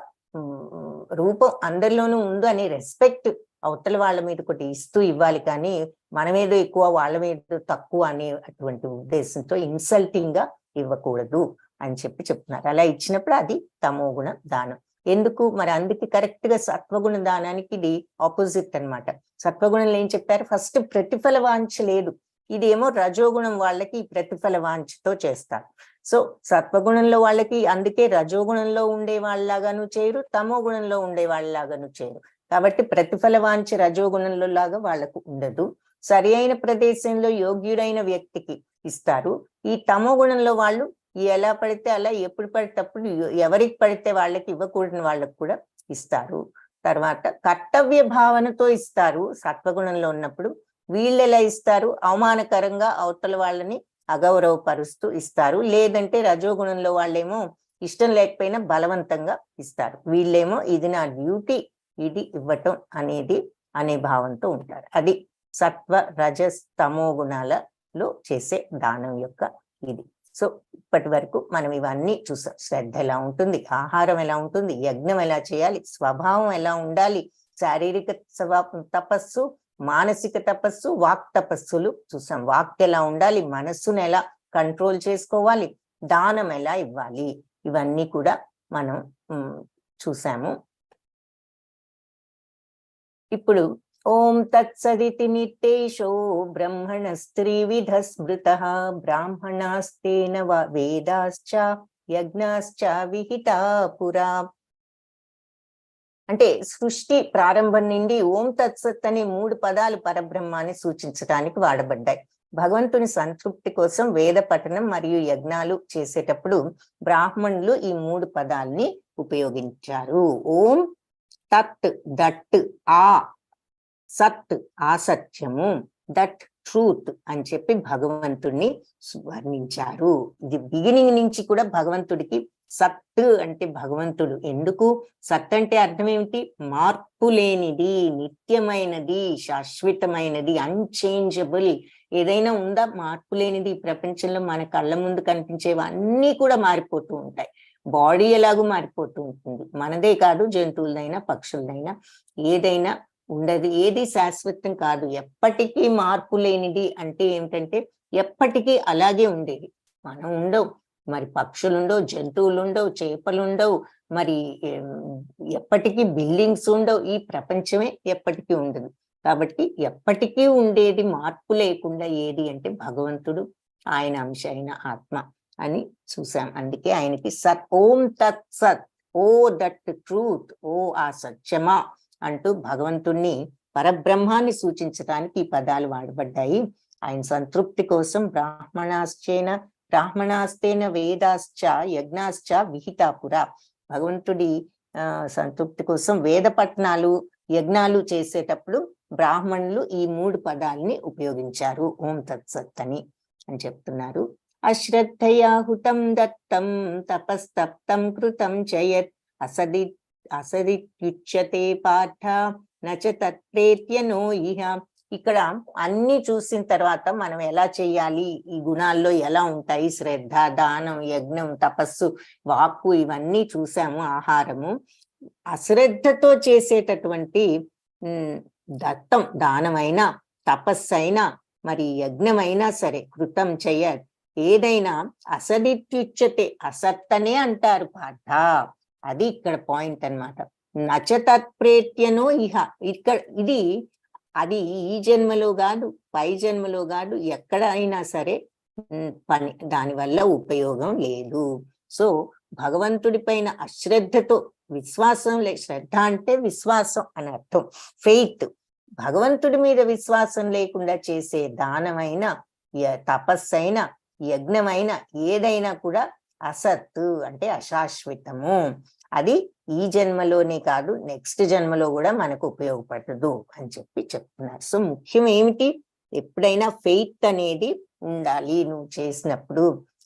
రూపం అందరిలోనూ ఉంది అని రెస్పెక్ట్ అవతల వాళ్ళ మీద ఒకటి ఇస్తూ ఇవ్వాలి, కానీ మనమేదో ఎక్కువ వాళ్ళ మీద తక్కువ అనే అటువంటి ఉద్దేశంతో ఇన్సల్టింగ్ గా ఇవ్వకూడదు అని చెప్తున్నారు. అలా ఇచ్చినప్పుడు అది తమోగుణ దానం. ఎందుకు మరి, అందుకే కరెక్ట్ గా సత్వగుణ దానానికి ఇది ఆపోజిట్ అన్నమాట. సత్వగుణంలో ఏం చెప్పారు, ఫస్ట్ ప్రతిఫల వాంఛ లేదు, ఇదేమో రజోగుణం వాళ్ళకి ప్రతిఫల వాంఛతో చేస్తారు. సో సత్వగుణంలో వాళ్ళకి అందుకే రజోగుణంలో ఉండే వాళ్ళలాగాను చేయరు, తమో గుణంలో ఉండే వాళ్ళలాగాను చేయరు. కాబట్టి ప్రతిఫల వాంఛ రజోగుణంలో లాగా వాళ్ళకు ఉండదు. సరి అయిన ప్రదేశంలో యోగ్యుడైన వ్యక్తికి ఇస్తారు. ఈ తమో గుణంలో వాళ్ళు ఎలా పడితే అలా ఎప్పుడు పడితే అప్పుడు ఎవరికి పడితే వాళ్ళకి ఇవ్వకూడని వాళ్ళకు కూడా ఇస్తారు. తర్వాత కర్తవ్య భావనతో ఇస్తారు సత్వగుణంలో ఉన్నప్పుడు. వీళ్ళు ఎలా ఇస్తారు, అవమానకరంగా అవతల వాళ్ళని అగౌరవపరుస్తూ ఇస్తారు. లేదంటే రజోగుణంలో వాళ్ళేమో ఇష్టం లేకపోయినా బలవంతంగా ఇస్తారు. వీళ్ళేమో ఇది నా డ్యూటీ, ఇది ఇవ్వటం అనే భావంతో ఉంటారు. అది సత్వ రజస్ తమో గుణాలలో చేసే దానం యొక్క ఇది. సో ఇప్పటి వరకు మనం ఇవన్నీ చూసాం. శ్రద్ధ ఎలా ఉంటుంది, ఆహారం ఎలా ఉంటుంది, యజ్ఞం ఎలా చేయాలి, స్వభావం ఎలా ఉండాలి, శారీరక తపస్సు, మానసిక తపస్సు, వాక్ తపస్సులు చూసాం. వాక్ ఎలా ఉండాలి, మనస్సును ఎలా కంట్రోల్ చేసుకోవాలి, దానం ఎలా ఇవ్వాలి, ఇవన్నీ కూడా మనం చూసాము. ఇప్పుడు ఓం తత్సదితి నిర్దేశో బ్రహ్మణస్త్రివిధ స్మృతః బ్రాహ్మణాస్తేన వేదాశ్చ యజ్ఞాశ్చ విహితా పురా. అంటే సృష్టి ప్రారంభం నుండి ఓం తత్సత్ అనే 3 పదాలు పరబ్రహ్మాన్ని సూచించడానికి వాడబడ్డాయి. భగవంతుని సంతృప్తి కోసం వేద పఠనం మరియు యజ్ఞాలు చేసేటప్పుడు బ్రాహ్మణులు ఈ 3 పదాలని ఉపయోగించారు. ఓం తత్ దట్, ఆ సత్ ఆసత్యము, దట్ ట్రూత్ అని చెప్పి భగవంతుడిని వర్ణించారు. ఇది బిగినింగ్ నుంచి కూడా భగవంతుడికి సత్ అంటే భగవంతుడు. ఎందుకు సత్ అంటే అర్థం ఏమిటి? మార్పు లేనిది, నిత్యమైనది, శాశ్వతమైనది, అన్చేంజబుల్. ఏదైనా ఉందా మార్పు లేనిది? ఈ ప్రపంచంలో మన కళ్ళ ముందు కనిపించేవి అన్నీ కూడా మారిపోతూ ఉంటాయి. బాడీ ఎలాగూ మారిపోతూ ఉంటుంది. మనదే కాదు, జంతువులైనా పక్షులైనా ఏదైనా ఉండదు. ఏది శాశ్వతం కాదు. ఎప్పటికీ మార్పు లేనిది అంటే ఏమిటంటే ఎప్పటికీ అలాగే ఉండేది. మనం ఉండవు, మరి పక్షులు ఉండవు, జంతువులు ఉండవు, చేపలు ఉండవు, మరి ఎప్పటికీ బిల్డింగ్స్ ఉండవు. ఈ ప్రపంచమే ఎప్పటికీ ఉండదు. కాబట్టి ఎప్పటికీ ఉండేది, మార్పు లేకుండా ఏది అంటే భగవంతుడు, ఆయన అంశ అయిన ఆత్మ అని చూసాం. అందుకే ఆయనకి సత్, ఓం తత్ సత్, ఓ దట్ ట్రూత్, ఓ ఆ సత్యమా అంటూ భగవంతుణ్ణి, పరబ్రహ్మాన్ని సూచించడానికి ఈ పదాలు వాడబడ్డాయి. ఆయన సంతృప్తి కోసం బ్రాహ్మణాస్తేన వేదాశ్చ యజ్ఞాశ్చ విహితాపుర. భగవంతుడి సంతృప్తి కోసం వేద పఠనాలు యజ్ఞాలు చేసేటప్పుడు బ్రాహ్మణులు ఈ 3 పదాలని ఉపయోగించారు. ఓం తత్సత్ అని చెప్తున్నారు. అశ్రద్ధయాహుతం దత్తం తపస్తప్తం కృతం చయత్ అసదిత్యుచ్యతే పార్థ నచ తత్ప్రేత్యనో ఇహ. ఇక్కడ అన్ని చూసిన తర్వాత మనం ఎలా చేయాలి, ఈ గుణాల్లో ఎలా ఉంటాయి, శ్రద్ధ, దానం, యజ్ఞం, తపస్సు, వాక్కు ఇవన్నీ చూసాము. ఆహారము అశ్రద్ధతో చేసేటటువంటి దత్తం, దానమైనా తపస్సైనా మరి యజ్ఞమైనా సరే, కృతం చెయ్య ఏదైనా అసదిత్యుచ్యతే, అసత్తనే అంటారు పార్థ. అది ఇక్కడ పాయింట్ అన్నమాట. నచ తత్ప్రేత్యనో ఇహ. ఇక్కడ ఇది అది ఈ జన్మలో కాదు, పై జన్మలో కాదు, ఎక్కడైనా సరే పని దానివల్ల ఉపయోగం లేదు. సో భగవంతుడి పైన అశ్రద్ధతో, విశ్వాసం శ్రద్ధ అంటే విశ్వాసం అని అర్థం, ఫెయిత్. భగవంతుడి మీద విశ్వాసం లేకుండా చేసే దానమైన, తపస్సైన, యజ్ఞమైన ఏదైనా కూడా అసత్తు అంటే అశాశ్వతము. అది ఈ జన్మలోనే కాదు, నెక్స్ట్ జన్మలో కూడా మనకు ఉపయోగపడదు అని చెప్తున్నారు. సో ముఖ్యం ఏమిటి? ఎప్పుడైనా ఫెయిత్ అనేది ఉండాలి. నువ్వు చేసినప్పుడు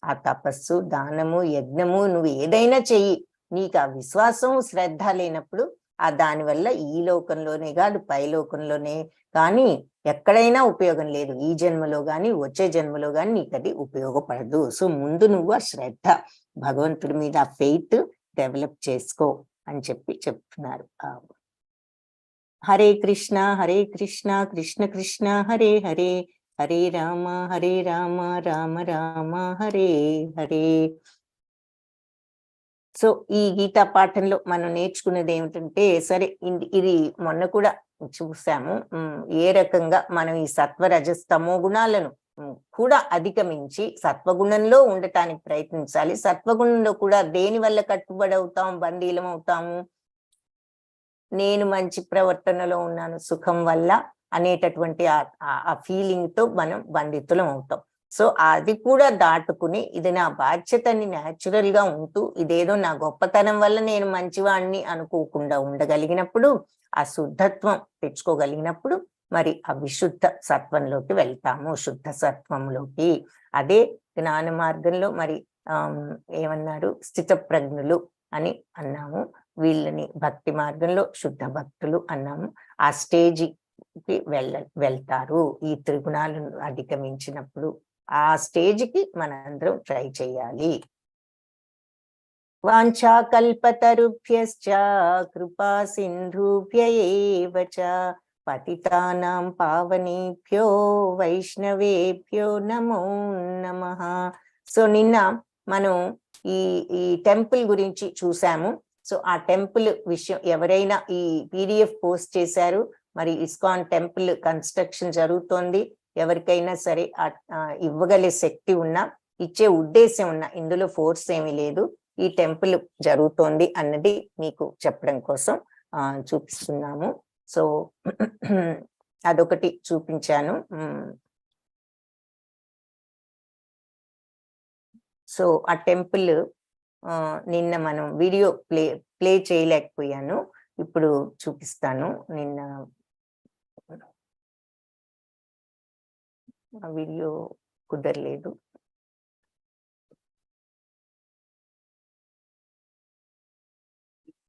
ఆ తపస్సు, దానము, యజ్ఞము నువ్వు ఏదైనా చెయ్యి, నీకు ఆ విశ్వాసం, శ్రద్ధ లేనప్పుడు ఆ దానివల్ల ఈ లోకంలోనే కాదు, పై లోకంలోనే కానీ ఎక్కడైనా ఉపయోగం లేదు. ఈ జన్మలో గాని వచ్చే జన్మలో గాని నీకు అది ఉపయోగపడదు. సో ముందు నువ్వు ఆ శ్రద్ధ, భగవంతుడి మీద ఆ ఫెయిత్ డెవలప్ చేసుకో అని చెప్తున్నారు. హరే కృష్ణ కృష్ణ కృష్ణ హరే హరే, హరే రామ రామ రామ హరే హరే. సో ఈ గీతా పాఠంలో మనం నేర్చుకున్నది ఏమిటంటే, సరే ఇది మొన్న కూడా చూసాము, ఏ రకంగా మనం ఈ సత్వ రజస్తమో గుణాలను కూడా అధిగమించి సత్వగుణంలో ఉండటానికి ప్రయత్నించాలి. సత్వగుణంలో కూడా దేని వల్ల కట్టుబడి అవుతాం, బందీలం అవుతాము? నేను మంచి ప్రవర్తనలో ఉన్నాను, సుఖం వల్ల అనేటటువంటి ఆ ఫీలింగ్ తో మనం బంధితులం అవుతాం. సో అది కూడా దాటుకుని ఇది నా బాధ్యతని న్యాచురల్ గా ఉంటూ, ఇదేదో నా గొప్పతనం వల్ల నేను మంచివాణ్ణి అనుకోకుండా ఉండగలిగినప్పుడు, ఆ శుద్ధత్వం తెచ్చుకోగలిగినప్పుడు మరి ఆ విశుద్ధ సత్వంలోకి వెళ్తాము, శుద్ధ సత్వంలోకి. అదే జ్ఞాన మార్గంలో మరి ఏమన్నారు, స్థిత ప్రజ్ఞులు అని అన్నాము. వీళ్ళని భక్తి మార్గంలో శుద్ధ భక్తులు అన్నాము. ఆ స్టేజికి వెళ్తారు ఈ త్రిగుణాలను అధిగమించినప్పుడు. ఆ స్టేజ్కి మనందరం ట్రై చేయాలి. వాంఛా కల్పతరుభ్యశ్చ కృపా సింధుభ్య ఏవ చ పతితానాం పావనేభ్యో వైష్ణవేభ్యో నమో నమః. సో నిన్న మనం ఈ టెంపుల్ గురించి చూసాము. సో ఆ టెంపుల్ విషయం ఎవరైనా ఈ PDF పోస్ట్ చేశారు, మరి ఇస్కాన్ టెంపుల్ కన్స్ట్రక్షన్ జరుగుతోంది. ఎవరికైనా సరే ఇవ్వగలే శక్తి ఉన్నా, ఇచ్చే ఉద్దేశం ఉన్నా, ఇందులో ఫోర్స్ ఏమీ లేదు, ఈ టెంపుల్ జరుగుతోంది అన్నది మీకు చెప్పడం కోసం చూపిస్తున్నాము. సో అదొకటి చూపించాను. సో ఆ టెంపుల్ నిన్న మనం వీడియో ప్లే చేయలేకపోయాను, ఇప్పుడు చూపిస్తాను. నిన్న వీడియో కుదరలేదు.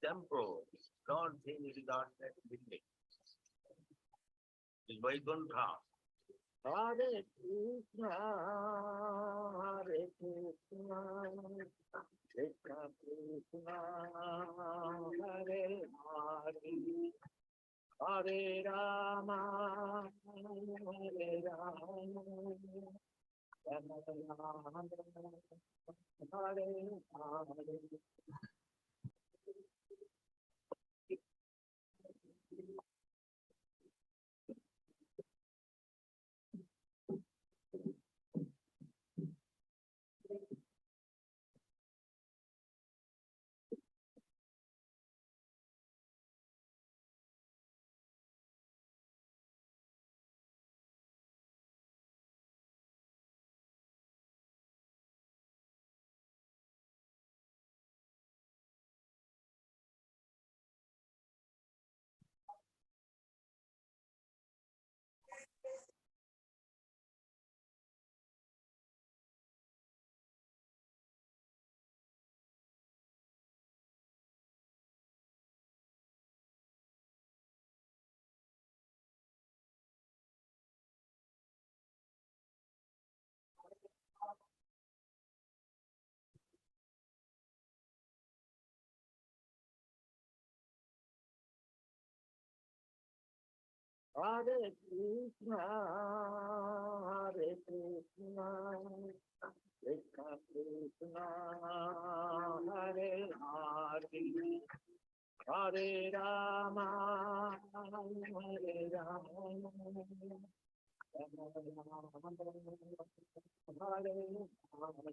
Temple, God says it is not that building. It's Vaikuntha. Hare Krishna, Hare Krishna, Krishna Krishna, Hare Hare, Hare Rama, Hare Rama, Rama Rama, Hare Hare. Hare Krishna, Hare Krishna, Krishna Krishna, Hare Hare, Hare Rama, Hare Rama, Rama Rama, Hare Hare.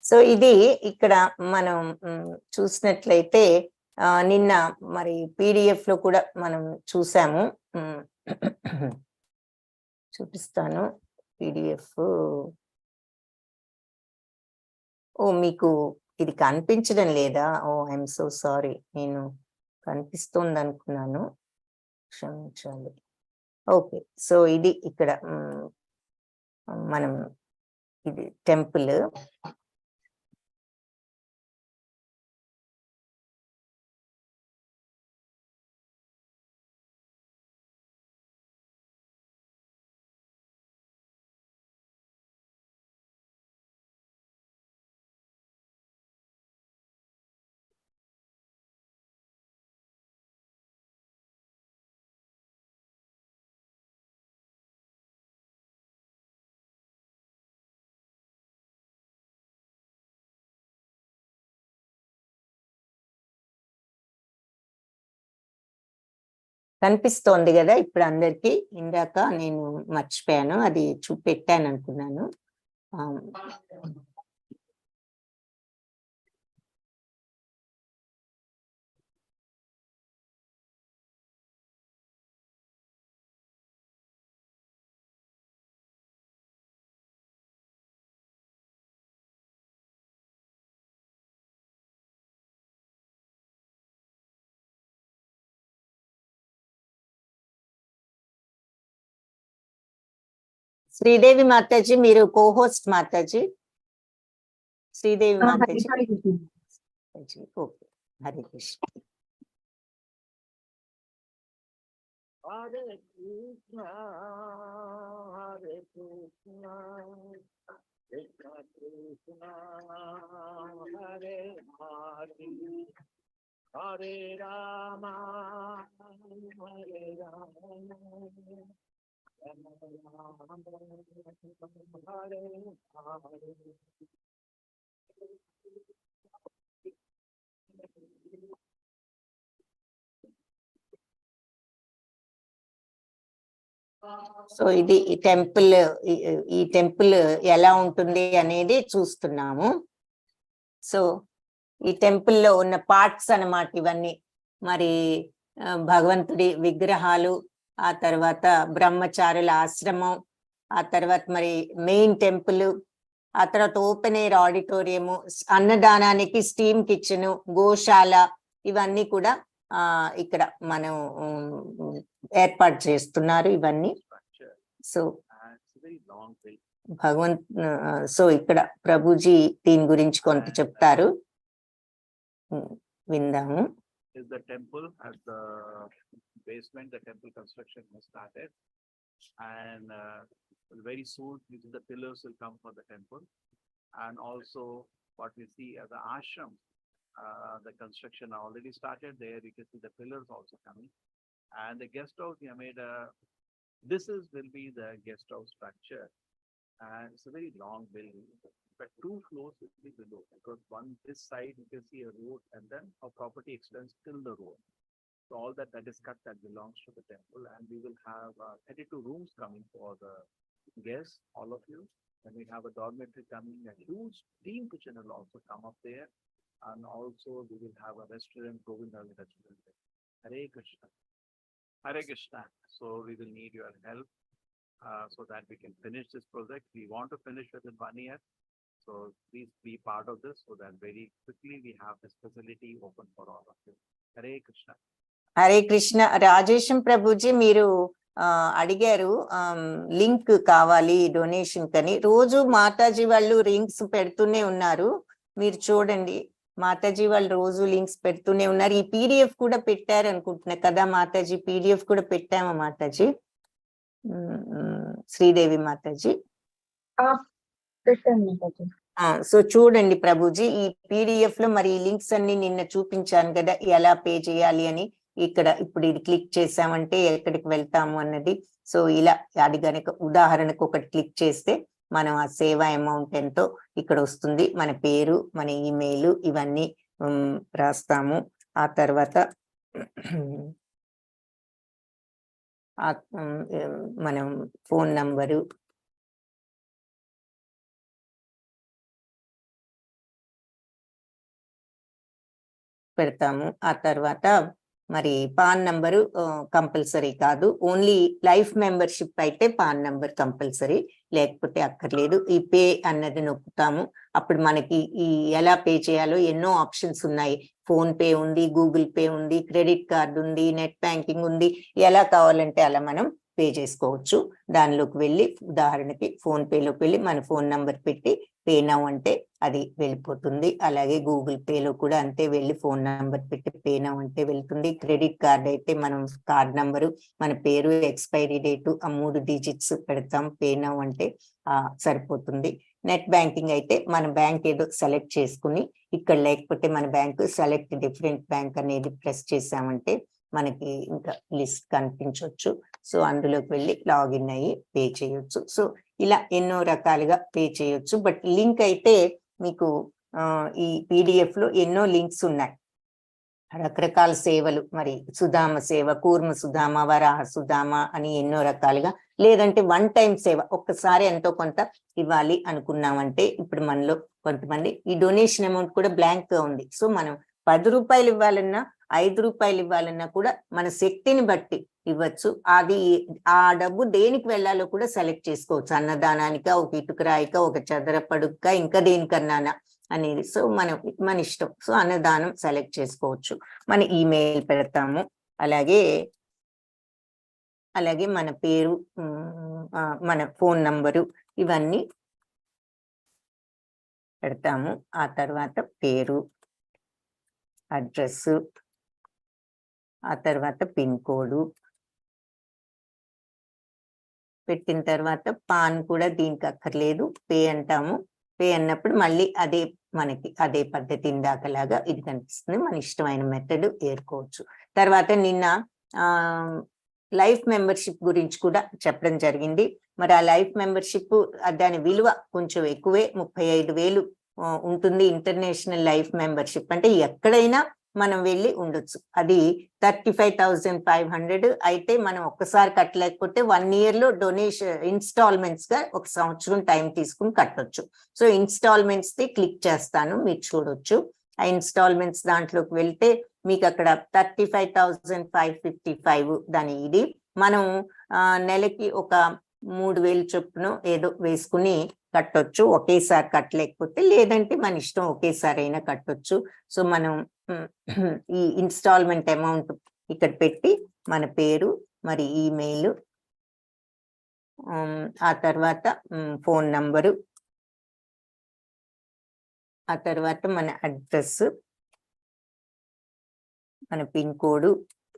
So ఇది ఇక్కడ మనం చూసినట్లయితే నిన్న మరి PDF లో కూడా మనం చూసాము. చూపిస్తాను PDF. ఓ మీకు ఇది కనిపించడం లేదా? ఓ ఐఎమ్ సో సారీ, నేను కనిపిస్తుంది అనుకున్నాను, క్షమించాలి. ఓకే, సో ఇది ఇక్కడ మనం ఇది టెంపుల్. కనిపిస్తోంది కదా ఇప్పుడు అందరికి? ఇందాక నేను మర్చిపోయాను, అది చూపెట్టాను అనుకున్నాను. శ్రీదేవి మాతాజీ మీరు co-host Mataji. Sridevi Mataji okay. Hare Krishna. Hare Krishna, Hare Krishna, Krishna Krishna, Hare Hare, Hare Rama, Hare Rama, Rama Rama, Hare Hare. So ఇది ఈ టెంపుల్ ఎలా ఉంటుంది అనేది చూస్తున్నాము. సో ఈ టెంపుల్లో ఉన్న పార్ట్స్ అన్నమాట ఇవన్నీ. మరి భగవంతుడి విగ్రహాలు, ఆ తర్వాత బ్రహ్మచారుల ఆశ్రమం, ఆ తర్వాత మరి మెయిన్ టెంపుల్, ఆ తర్వాత ఓపెన్ ఎయిర్ ఆడిటోరియము, అన్నదానానికి స్టీమ్ కిచెన్, గోశాల, ఇవన్నీ కూడా ఇక్కడ మనం ఏర్పాటు చేస్తున్నారు ఇవన్నీ. సో సో ఇక్కడ ప్రభుజీ దీని గురించి కొంత చెప్తారు, విందాము. Is the temple at the basement? The temple construction has started, and very soon the pillars will come for the temple, and also what we see as the ashram. The construction already started there. You can see the pillars also coming, and the guest house we have made will be the guest house structure, and it's a very long building, but 2 floors will be below, because this side you can see a road, and then our property extends till the road. So all that is cut, that belongs to the temple, and we will have 32 rooms coming for the guests, all of you. And we have a dormitory coming, a huge steam kitchen will also come up there. And also we will have a restaurant, Govinda restaurant. Hare Krishna. Hare Krishna. So we will need your help so that we can finish this project. We want to finish within 1 year. So please be part of this so that very quickly we have this facility open for all of you. Hare Krishna. Hare Krishna. Rajesham Prabhuji మీరు అడిగారు లింక్ కావాలి డొనేషన్ కని. రోజు మాతాజీ వాళ్ళు లింక్స్ పెడుతూనే ఉన్నారు, మీరు చూడండి. మాతాజీ వాళ్ళు రోజు లింక్స్ పెడుతూనే ఉన్నారు. ఈ పీడిఎఫ్ కూడా పెట్టారు అనుకుంటున్నా కదా మాతాజీ, పీడిఎఫ్ కూడా పెట్టామా మాతాజీ? శ్రీదేవి మాతాజీ సో చూడండి ప్రభుజీ, ఈ పీడిఎఫ్ లో మరి ఈ లింక్స్ అన్ని నిన్న చూపించాను కదా ఎలా పే చేయాలి అని. ఇక్కడ ఇప్పుడు ఇది క్లిక్ చేసామంటే ఎక్కడికి వెళ్తాము అన్నది. సో ఇలా అది కనుక ఉదాహరణకు ఒకటి క్లిక్ చేస్తే మనం ఆ సేవా అమౌంట్ ఎంతో ఇక్కడ వస్తుంది. మన పేరు, మన ఈమెయిల్ ఇవన్నీ రాస్తాము. ఆ తర్వాత మనం ఫోన్ నంబరు, పెడతాము. ఆ తర్వాత మరి పాన్ నంబరు కంపల్సరీ కాదు, ఓన్లీ లైఫ్ మెంబర్షిప్ అయితే పాన్ నంబర్ కంపల్సరీ, లేకపోతే అక్కర్లేదు. ఈ పే అన్నది నొక్కుతాము. అప్పుడు మనకి ఈ ఎలా పే చేయాలో ఎన్నో ఆప్షన్స్ ఉన్నాయి. ఫోన్ పే ఉంది, గూగుల్ పే ఉంది, క్రెడిట్ కార్డు ఉంది, నెట్ బ్యాంకింగ్ ఉంది. ఎలా కావాలంటే అలా మనం పే చేసుకోవచ్చు. దానిలోకి వెళ్ళి ఉదాహరణకి ఫోన్ పేలోకి వెళ్ళి మన ఫోన్ నంబర్ పెట్టి పే నౌ అంటే అది వెళ్ళిపోతుంది. అలాగే గూగుల్ పేలో కూడా అంతే, వెళ్ళి ఫోన్ నంబర్ పెట్టి పే నౌ అంటే వెళ్తుంది. క్రెడిట్ కార్డ్ అయితే మనం కార్డ్ నంబరు, మన పేరు, ఎక్స్పైరీ డేటు, ఆ 3 డిజిట్స్ పెడతాం, పే నౌ అంటే సరిపోతుంది. నెట్ బ్యాంకింగ్ అయితే మన బ్యాంక్ ఏదో సెలెక్ట్ చేసుకుని, ఇక్కడ లేకపోతే మన బ్యాంకు సెలెక్ట్ డిఫరెంట్ బ్యాంక్ అనేది ప్రెస్ చేసామంటే మనకి ఇంకా లిస్ట్ కనిపించవచ్చు. సో అందులోకి వెళ్ళి లాగిన్ అయ్యి పే చేయొచ్చు. సో ఇలా ఎన్నో రకాలుగా పే చేయొచ్చు. బట్ లింక్ అయితే మీకు ఈ పీడిఎఫ్ లో ఎన్నో లింక్స్ ఉన్నాయి, రకరకాల సేవలు. మరి సుధామ సేవ, కూర్మ సుధామ, వరాహ సుధామ అని ఎన్నో రకాలుగా. లేదంటే 1 టైం సేవ, ఒక్కసారి ఎంతో కొంత ఇవ్వాలి అనుకున్నామంటే, ఇప్పుడు మనలో కొంతమంది ఈ డొనేషన్ అమౌంట్ కూడా బ్లాంక్ గా ఉంది. సో మనం 10 రూపాయలు ఇవ్వాలన్నా, 5 రూపాయలు ఇవ్వాలన్నా కూడా మన శక్తిని బట్టి ఇవ్వచ్చు. అది ఆ డబ్బు దేనికి వెళ్ళాలో కూడా సెలెక్ట్ చేసుకోవచ్చు. అన్నదానానిక, ఒక ఇటుకరాయిక, ఒక చదరపడుక, ఇంకా దేనికన్నానా అనేది. సో మన ఇష్టం. సో అన్నదానం సెలెక్ట్ చేసుకోవచ్చు. మన ఈమెయిల్ పెడతాము. అలాగే మన పేరు, మన ఫోన్ నంబరు ఇవన్నీ పెడతాము. ఆ తర్వాత పేరు, అడ్రస్, ఆ తర్వాత పిన్ కోడ్ పెట్టిన తర్వాత పాన్ కూడా దీనికి అక్కర్లేదు, పే అంటాము. పే అన్నప్పుడు మళ్ళీ మనకి అదే పద్ధతి ఇందాకలాగా ఇది కనిపిస్తుంది. మన ఇష్టమైన మెథడ్ ఏర్కోవచ్చు. తర్వాత నిన్న లైఫ్ మెంబర్షిప్ గురించి కూడా చెప్పడం జరిగింది. మరి ఆ లైఫ్ మెంబర్షిప్ దాని విలువ కొంచెం ఎక్కువే, 35,000 ఉంటుంది. ఇంటర్నేషనల్ లైఫ్ మెంబర్షిప్ అంటే ఎక్కడైనా మనం వెళ్ళి ఉండొచ్చు. అది 35,500 అయితే మనం ఒక్కసారి కట్టలేకపోతే 1 year లో డొనేషన్ ఇన్స్టాల్మెంట్స్ గా 1 సంవత్సరం టైం తీసుకుని కట్టొచ్చు. సో ఇన్స్టాల్మెంట్స్ ది క్లిక్ చేస్తాను, మీరు చూడొచ్చు. ఆ ఇన్స్టాల్మెంట్స్ దాంట్లోకి వెళ్తే మీకు అక్కడ 35,555 దాని ఇది. మనం నెలకి ఒక 3,000 చొప్పున ఏదో వేసుకుని కట్టొచ్చు. ఒకేసారి కట్టలేకపోతే, లేదంటే మన ఇష్టం ఒకేసారి అయినా కట్టొచ్చు. సో మనం ఈ ఇన్స్టాల్మెంట్ అమౌంట్ ఇక్కడ పెట్టి మన పేరు, మరి ఈమెయిల్, ఆ తర్వాత ఫోన్ నంబరు, ఆ తర్వాత మన అడ్రస్, మన పిన్ కోడ్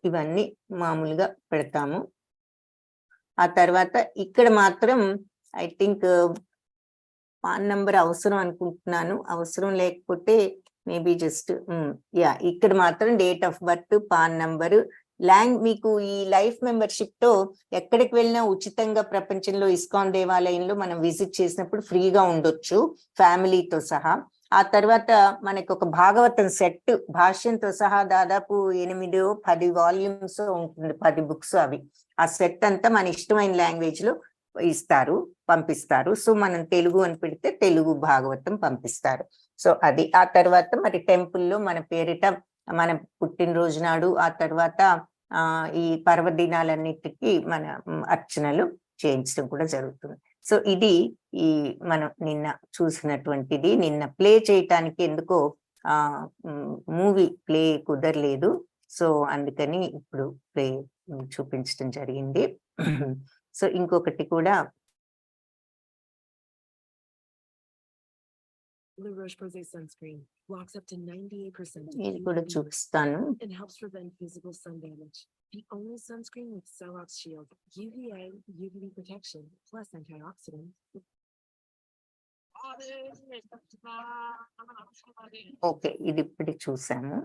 ఇవన్నీ మామూలుగా పెడతాము. ఆ తర్వాత ఇక్కడ మాత్రం ఐ థింక్ పాన్ నంబర్ అవసరం అనుకుంటున్నాను. అవసరం లేకపోతే మేబీ జస్ట్ ఇక్కడ మాత్రం date of birth, pan number, మీకు ఈ లైఫ్ మెంబర్షిప్ తో ఎక్కడికి వెళ్ళినా ఉచితంగా ప్రపంచంలో ఇస్కాన్ దేవాలయంలో మనం విజిట్ చేసినప్పుడు ఫ్రీగా ఉండొచ్చు ఫ్యామిలీతో సహా. ఆ తర్వాత మనకి ఒక భాగవతం సెట్ భాష్యంతో సహా దాదాపు 8-10 వాల్యూమ్స్ ఉంటుంది, 10 books అవి. ఆ సెట్ అంతా మన ఇష్టమైన లాంగ్వేజ్ లో పంపిస్తారు. సో మనం తెలుగు అని పెడితే తెలుగు భాగవతం పంపిస్తారు. సో అది. ఆ తర్వాత మరి టెంపుల్లో మన పేరిట మన పుట్టినరోజు నాడు, ఆ తర్వాత ఈ పర్వదినాలన్నిటికీ మన అర్చనలు చేయించడం కూడా జరుగుతుంది. సో ఇది మనం నిన్న చూసినటువంటిది. నిన్న ప్లే చేయటానికి ఎందుకో మూవీ ప్లే కుదరలేదు. సో అందుకని ఇప్పుడు ప్లే చూపించడం జరిగింది. సో ఇంకొకటి కూడా The Roche-Posay sunscreen blocks up to 98% of ఇది కూడా UV చూపిస్తాను. and helps prevent physical sun damage. The only sunscreen with Celox Shield, UVA, UVB protection, plus antioxidants. Okay, ఇది ఇప్పుడు చూసాము.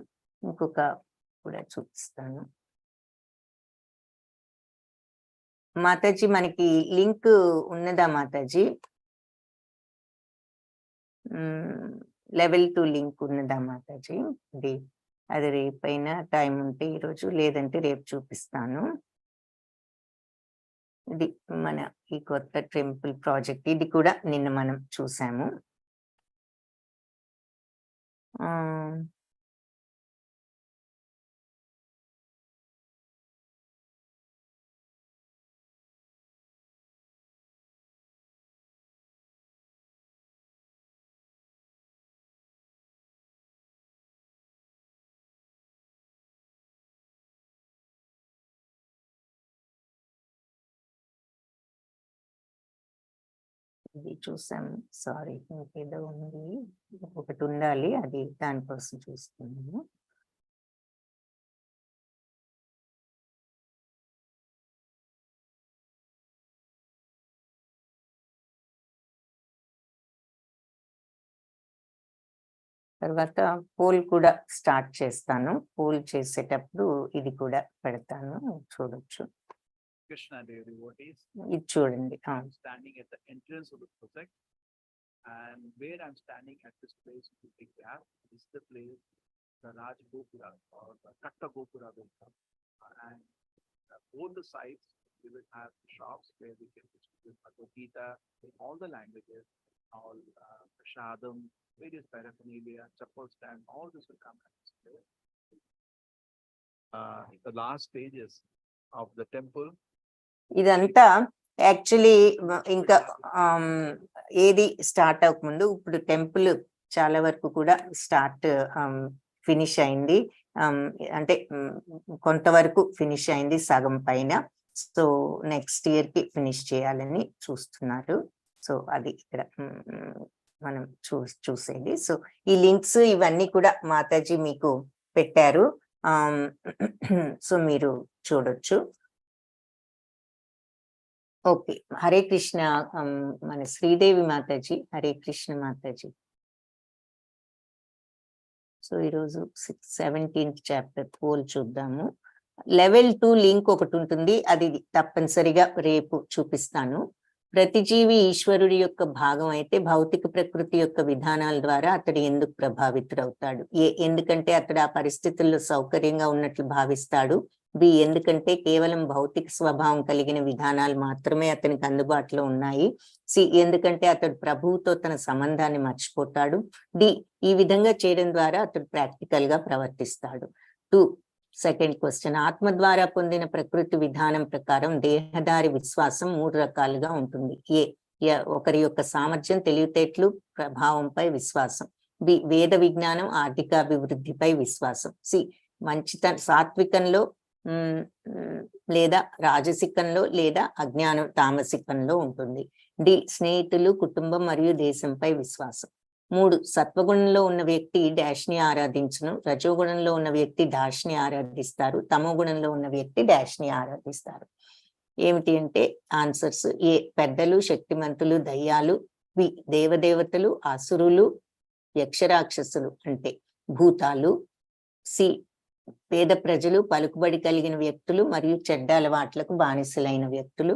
ఇంకొక కూడా చూపిస్తాను. మాతాజీ మనకి లింక్ ఉన్నదా మాతాజీ? Level 2 లింక్ ఉన్నదా మాతాజీ? అది రేపైనా టైం ఉంటే ఈరోజు, లేదంటే రేపు చూపిస్తాను. ఇది మన ఈ కొత్త టెంపుల్ ప్రాజెక్ట్, ఇది కూడా నిన్న మనం చూసాము. ఇది చూసాము. సారీ, ఇంకేదో ఉంది, ఒకటి ఉండాలి, అది దానికోసం చూస్తున్నాము. తర్వాత పోల్ కూడా స్టార్ట్ చేస్తాను. పోల్ చేసేటప్పుడు ఇది కూడా పెడతాను, చూడొచ్చు. Krishna dear devotees, ఇది చూడండి. I'm standing at the entrance of the project, and where I'm standing at this place, the big gap, is the place, the Raj Gopura or the Katta Gopura will come. And both the sides, we will have shops where we can distribute Bhagavad Gita in all the languages, all prashadam, various paraphernalia, chappal stand, all this will come at this place. The last stages of the temple. ఇదంతా యాక్చువల్లీ ఇంకా ఏది స్టార్ట్ అవ్వకముందు ఇప్పుడు టెంపుల్ చాలా వరకు కూడా ఫినిష్ అయింది. అంటే కొంతవరకు ఫినిష్ అయింది, సగం పైన. సో నెక్స్ట్ ఇయర్ కి ఫినిష్ చేయాలని చూస్తున్నారు. సో అది ఇక్కడ మనం చూసేది. సో ఈ లింక్స్ ఇవన్నీ కూడా మాతాజీ మీకు పెట్టారు. సో మీరు చూడొచ్చు. ఓకే, హరే కృష్ణ. మన శ్రీదేవి మాతాజీ, హరే కృష్ణ మాతాజీ. సో ఈరోజు 17th చాప్టర్ పోల్ చూద్దాము. లెవెల్ 2 లింక్ ఒకటి ఉంటుంది, అది తప్పనిసరిగా రేపు చూపిస్తాను. ప్రతి జీవి ఈశ్వరుడి యొక్క భాగం అయితే భౌతిక ప్రకృతి యొక్క విధానాల ద్వారా అతడు ఎందుకు ప్రభావితుడవుతాడు? ఎందుకంటే అతడు ఆ పరిస్థితుల్లో సౌకర్యంగా ఉన్నట్లు భావిస్తాడు. బి, ఎందుకంటే కేవలం భౌతిక స్వభావం కలిగిన విధానాలు మాత్రమే అతనికి అందుబాటులో ఉన్నాయి. సి, ఎందుకంటే అతడు ప్రభువుతో తన సంబంధాన్ని మర్చిపోతాడు. డి, ఈ విధంగా చేయడం ద్వారా అతడు ప్రాక్టికల్ గా ప్రవర్తిస్తాడు. 2, సెకండ్ క్వశ్చన్. ఆత్మ ద్వారా పొందిన ప్రకృతి విధానం ప్రకారం దేహదారి విశ్వాసం 3 రకాలుగా ఉంటుంది. ఏ, ఒకరి యొక్క సామర్థ్యం, తెలివితేటలు, ప్రభావంపై విశ్వాసం. బి, వేద విజ్ఞానం, ఆర్థికాభివృద్ధిపై విశ్వాసం. సి, సాత్వికంలో లేదా రాజసికంలో లేదా అజ్ఞానం తామసికంలో ఉంటుంది. డి, స్నేహితులు, కుటుంబం మరియు దేశంపై విశ్వాసం. 3, సత్వగుణంలో ఉన్న వ్యక్తి డాష్ ని ఆరాధించును, రజోగుణంలో ఉన్న వ్యక్తి డాష్ ని ఆరాధిస్తారు, తమో గుణంలో ఉన్న వ్యక్తి డాష్ ని ఆరాధిస్తారు. ఏమిటి అంటే ఆన్సర్స్: ఏ, పెద్దలు, శక్తిమంతులు, దయ్యాలు. బి, దేవదేవతలు, అసురులు, యక్షరాక్షసులు అంటే భూతాలు. సి, పేద ప్రజలు, పలుకుబడి కలిగిన వ్యక్తులు మరియు చెడ్డ అలవాట్లకు బానిసలైన వ్యక్తులు.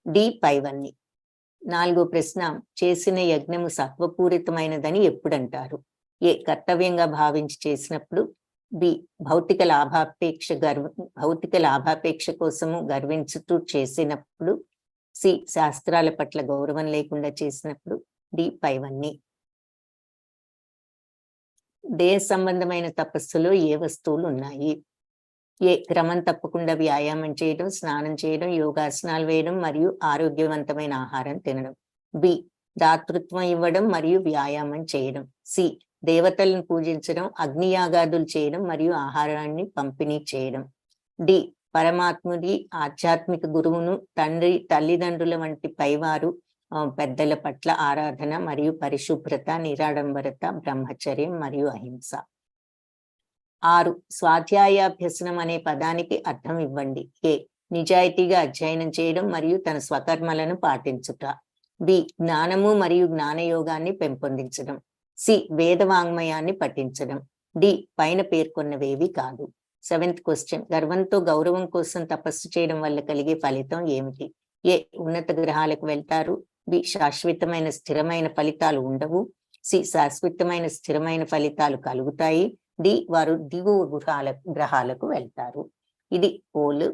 డి, పైవన్నీ. 4వ ప్రశ్న. చేసిన యజ్ఞము సత్వపూరితమైనదని ఎప్పుడంటారు? ఏ, కర్తవ్యంగా భావించి చేసినప్పుడు. బి, భౌతిక లాభాపేక్ష కోసము గర్వించుతూ చేసినప్పుడు. సి, శాస్త్రాల పట్ల గౌరవం లేకుండా చేసినప్పుడు. డి, పైవన్నీ. దేహ సంబంధమైన తపస్సులో ఏ వస్తువులు ఉన్నాయి? ఏ, క్రమం తప్పకుండా వ్యాయామం చేయడం, స్నానం చేయడం, యోగాసనాలు వేయడం మరియు ఆరోగ్యవంతమైన ఆహారం తినడం. బి, దాతృత్వం ఇవ్వడం మరియు వ్యాయామం చేయడం. సి, దేవతలను పూజించడం, అగ్నియాగాదులు చేయడం మరియు ఆహారాన్ని పంపిణీ చేయడం. డి, పరమాత్ముడి, ఆధ్యాత్మిక గురువును, తల్లిదండ్రుల వంటి పైవారు పెద్దల పట్ల ఆరాధన మరియు పరిశుభ్రత, నిరాడంబరత, బ్రహ్మచర్యం మరియు అహింస. 6, స్వాధ్యాయాభ్యసనం అనే పదానికి అర్థం ఇవ్వండి. ఏ, నిజాయితీగా అధ్యయనం చేయడం మరియు తన స్వకర్మలను పాటించుట. బి, జ్ఞానము మరియు జ్ఞానయోగాన్ని పెంపొందించడం. సి, వేదవాంగ్మయాన్ని పఠించడం. డి, పైన పేర్కొన్నవేవి కాదు. 7th question. గర్వంతో గౌరవం కోసం తపస్సు చేయడం వల్ల కలిగే ఫలితం ఏమిటి? ఏ, ఉన్నత గ్రహాలకు వెళ్తారు. బి, శాశ్వతమైన స్థిరమైన ఫలితాలు ఉండవు. సి, శాశ్వతమైన స్థిరమైన ఫలితాలు కలుగుతాయి. డి, వారు దిగువ గ్రహాలకు వెళ్తారు. ఇది పోల్.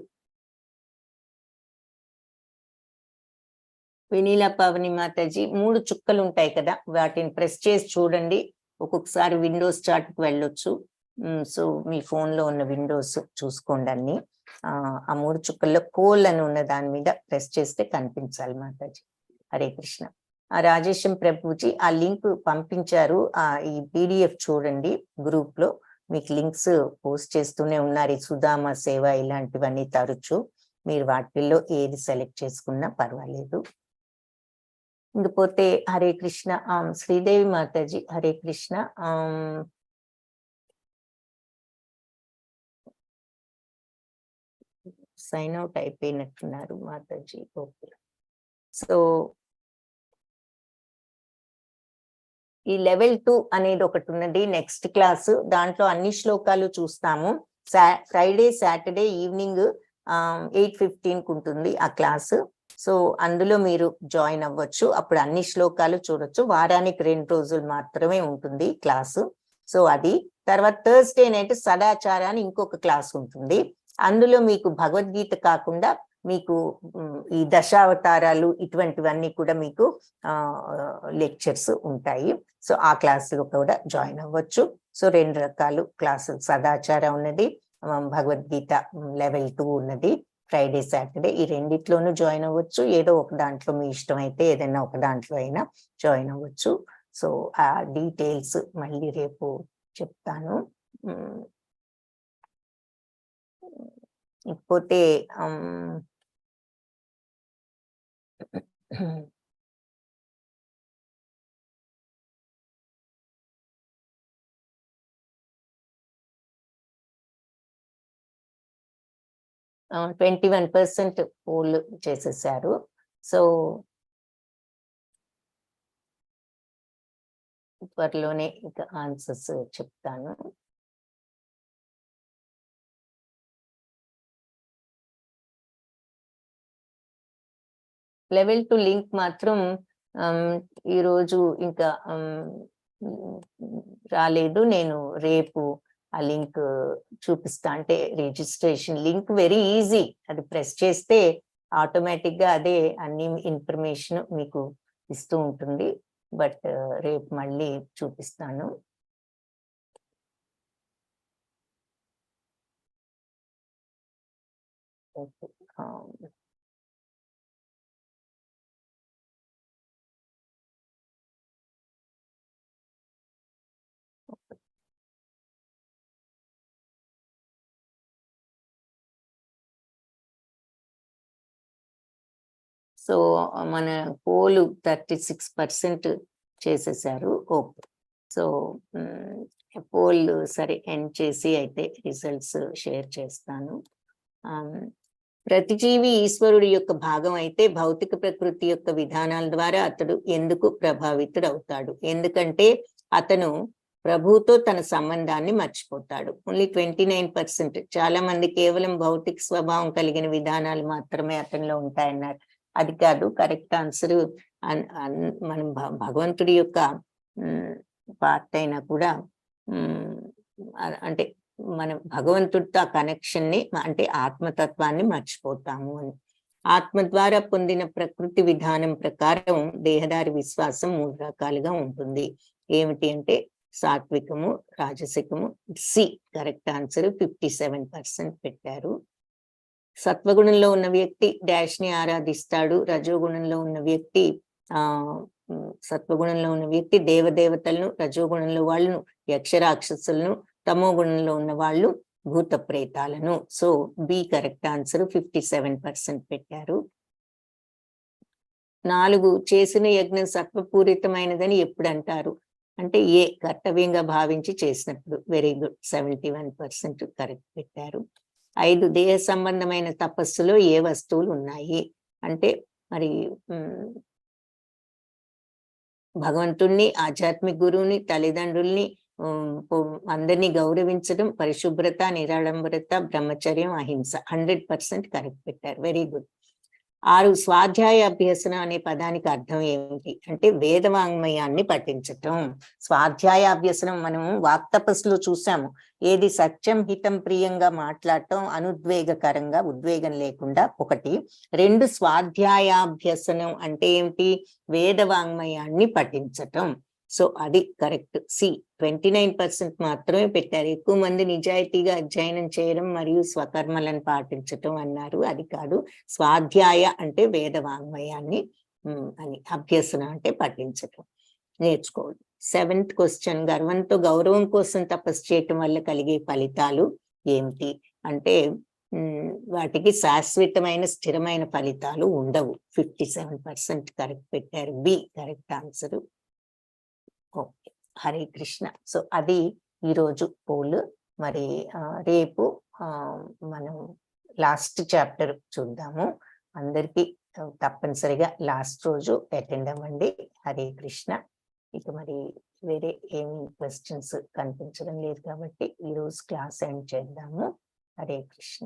వెనీలా పవని మాతాజీ, 3 చుక్కలు ఉంటాయి కదా, వాటిని ప్రెస్ చేసి చూడండి. ఒక్కొక్కసారి విండోస్ చార్ట్ కి వెళ్ళొచ్చు. సో మీ ఫోన్ లో ఉన్న విండోస్ చూసుకోండి అన్ని. ఆ 3 చుక్కల్లో పోల్ అని ఉన్న దాని మీద ప్రెస్ చేస్తే కనిపించాలి మాతాజీ. హరే కృష్ణ. రాజేశం ప్రభుజీ ఆ లింక్ పంపించారు. ఈ PDF చూడండి, గ్రూప్ లో మీకు లింక్స్ పోస్ట్ చేస్తూనే ఉన్నారు. ఈ సుధామ సేవ ఇలాంటివన్నీ తరచు, మీరు వాటిల్లో ఏది సెలెక్ట్ చేసుకున్నా పర్వాలేదు. ఇంకపోతే హరే కృష్ణ. శ్రీదేవి మాతాజీ, హరే కృష్ణ. సైన్ అవుట్ అయిపోయినట్టున్నారు మాతాజీ. ఓకే. సో ఈ లెవెల్ 2 అనేది ఒకటి ఉన్నది, నెక్స్ట్ క్లాస్. దాంట్లో అన్ని శ్లోకాలు చూస్తాము. ఫ్రైడే, సాటర్డే ఈవినింగ్ 8:15 ఉంటుంది ఆ క్లాస్. సో అందులో మీరు జాయిన్ అవ్వచ్చు. అప్పుడు అన్ని శ్లోకాలు చూడొచ్చు. వారానికి 2 రోజులు మాత్రమే ఉంటుంది క్లాసు. సో అది తర్వాత థర్స్డే నైట్ సదాచార అని ఇంకొక క్లాస్ ఉంటుంది. అందులో మీకు భగవద్గీత కాకుండా మీకు ఈ దశావతారాలు ఇటువంటివన్నీ కూడా మీకు లెక్చర్స్ ఉంటాయి. సో ఆ క్లాసులో కూడా జాయిన్ అవ్వచ్చు. సో 2 రకాలు క్లాసులు, సదాచార ఉన్నది, భగవద్గీత లెవెల్ 2 ఉన్నది. ఫ్రైడే, సాటర్డే ఈ రెండిట్లోనూ జాయిన్ అవ్వచ్చు. ఏదో ఒక దాంట్లో మీ ఇష్టం అయితే ఏదైనా ఒక దాంట్లో అయినా జాయిన్ అవ్వచ్చు. సో ఆ డీటెయిల్స్ మళ్ళీ రేపు చెప్తాను. ఇకపోతే 21% పోల్ చేసేసారు. సో త్వరలోనే ఇంకా ఆన్సర్స్ చెప్తాను. లెవెల్ 2 లింక్ మాత్రం ఈరోజు ఇంకా రాలేదు. నేను రేపు ఆ లింక్ చూపిస్తా. అంటే రిజిస్ట్రేషన్ లింక్ వెరీ ఈజీ, అది ప్రెస్ చేస్తే ఆటోమేటిక్ గా అదే అన్ని ఇన్ఫర్మేషన్ మీకు ఇస్తూ ఉంటుంది. బట్ రేపు మళ్ళీ చూపిస్తాను. సో మన పోలు 36% చేసేసారు. ఓకే, సో పోల్ సరే ఎండ్ చేసి అయితే రిజల్ట్స్ షేర్ చేస్తాను. ప్రతి జీవి ఈశ్వరుడి యొక్క భాగం అయితే భౌతిక ప్రకృతి యొక్క విధానాల ద్వారా అతడు ఎందుకు ప్రభావితుడు అవుతాడు? ఎందుకంటే అతను ప్రభుతో తన సంబంధాన్ని మర్చిపోతాడు. ఓన్లీ 29%. చాలా మంది కేవలం భౌతిక స్వభావం కలిగిన విధానాలు మాత్రమే అతనిలో ఉంటాయన్నారు. అది కాదు కరెక్ట్ ఆన్సర్. మనం భగవంతుడి యొక్క పార్ట్ అయినా కూడా అంటే మనం భగవంతుడితో ఆ కనెక్షన్ ని అంటే ఆత్మతత్వాన్ని మర్చిపోతాము అని. ఆత్మ ద్వారా పొందిన ప్రకృతి విధానం ప్రకారం దేహదారి విశ్వాసం 3 రకాలుగా ఉంటుంది. ఏమిటి అంటే సాత్వికము, రాజసికము. C correct answer. 57% పెట్టారు. సత్వగుణంలో ఉన్న వ్యక్తి డాష్ ని ఆరాధిస్తాడు. రజోగుణంలో ఉన్న వ్యక్తి సత్వగుణంలో ఉన్న వ్యక్తి దేవదేవతలను, రజోగుణంలో వాళ్ళను యక్షరాక్షసులను, తమో గుణంలో ఉన్న వాళ్ళు భూత ప్రేతాలను. So B correct answer. 57% పెట్టారు. 4 చేసిన యజ్ఞం సత్వపూరితమైనదని ఎప్పుడు అంటారు అంటే ఏ కర్తవ్యంగా భావించి చేసినప్పుడు. వెరీ గుడ్, 71% కరెక్ట్ పెట్టారు. 5 దేహ సంబంధమైన తపస్సులో ఏ వస్తువులు ఉన్నాయి అంటే మరి భగవంతుణ్ణి, ఆధ్యాత్మిక గురువుని, తల్లిదండ్రుల్ని, అందరినీ గౌరవించడం, పరిశుభ్రత, నిరాడంబరత, బ్రహ్మచర్యం, అహింస. 100% కరెక్ట్ పెట్టారు. Very good. 6 స్వాధ్యాయ అభ్యసనం అనే పదానికి అర్థం ఏమిటి అంటే వేదవాంగ్మయాన్ని పఠించటం. స్వాధ్యాయ అభ్యసనం మనము వాక్తపస్సులో చూసాము. ఏది సత్యం, హితం, ప్రియంగా మాట్లాడటం, అనుద్వేగకరంగా, ఉద్వేగం లేకుండా. 1. 2 స్వాధ్యాయాభ్యసనం అంటే ఏమిటి? వేదవాంగ్మయాన్ని పఠించటం. సో అది కరెక్ట్. సి 29% మాత్రమే పెట్టారు. ఎక్కువ మంది నిజాయితీగా అధ్యయనం చేయడం మరియు స్వకర్మలను పాటించటం అన్నారు. అది కాదు. స్వాధ్యాయ అంటే వేదవాంగ్మయాన్ని అని, అభ్యసన అంటే పఠించటం, నేర్చుకోవడం. 7th క్వశ్చన్, గర్వంతో గౌరవం కోసం తపస్సు చేయటం వల్ల కలిగే ఫలితాలు ఏమిటి అంటే వాటికి శాశ్వతమైన స్థిరమైన ఫలితాలు ఉండవు. 57% కరెక్ట్ పెట్టారు. B correct answer. Okay, Hare Krishna. So అది ఈరోజు పోల్. మరి రేపు మనం లాస్ట్ చాప్టర్ చూద్దాము. అందరికీ తప్పనిసరిగా లాస్ట్ రోజు అటెండ్ అవ్వండి. హరే కృష్ణ. ఇక మరి వేరే ఏమి క్వశ్చన్స్ కనిపించడం లేదు కాబట్టి ఈరోజు క్లాస్ ఎండ్ చేద్దాము. హరే కృష్ణ.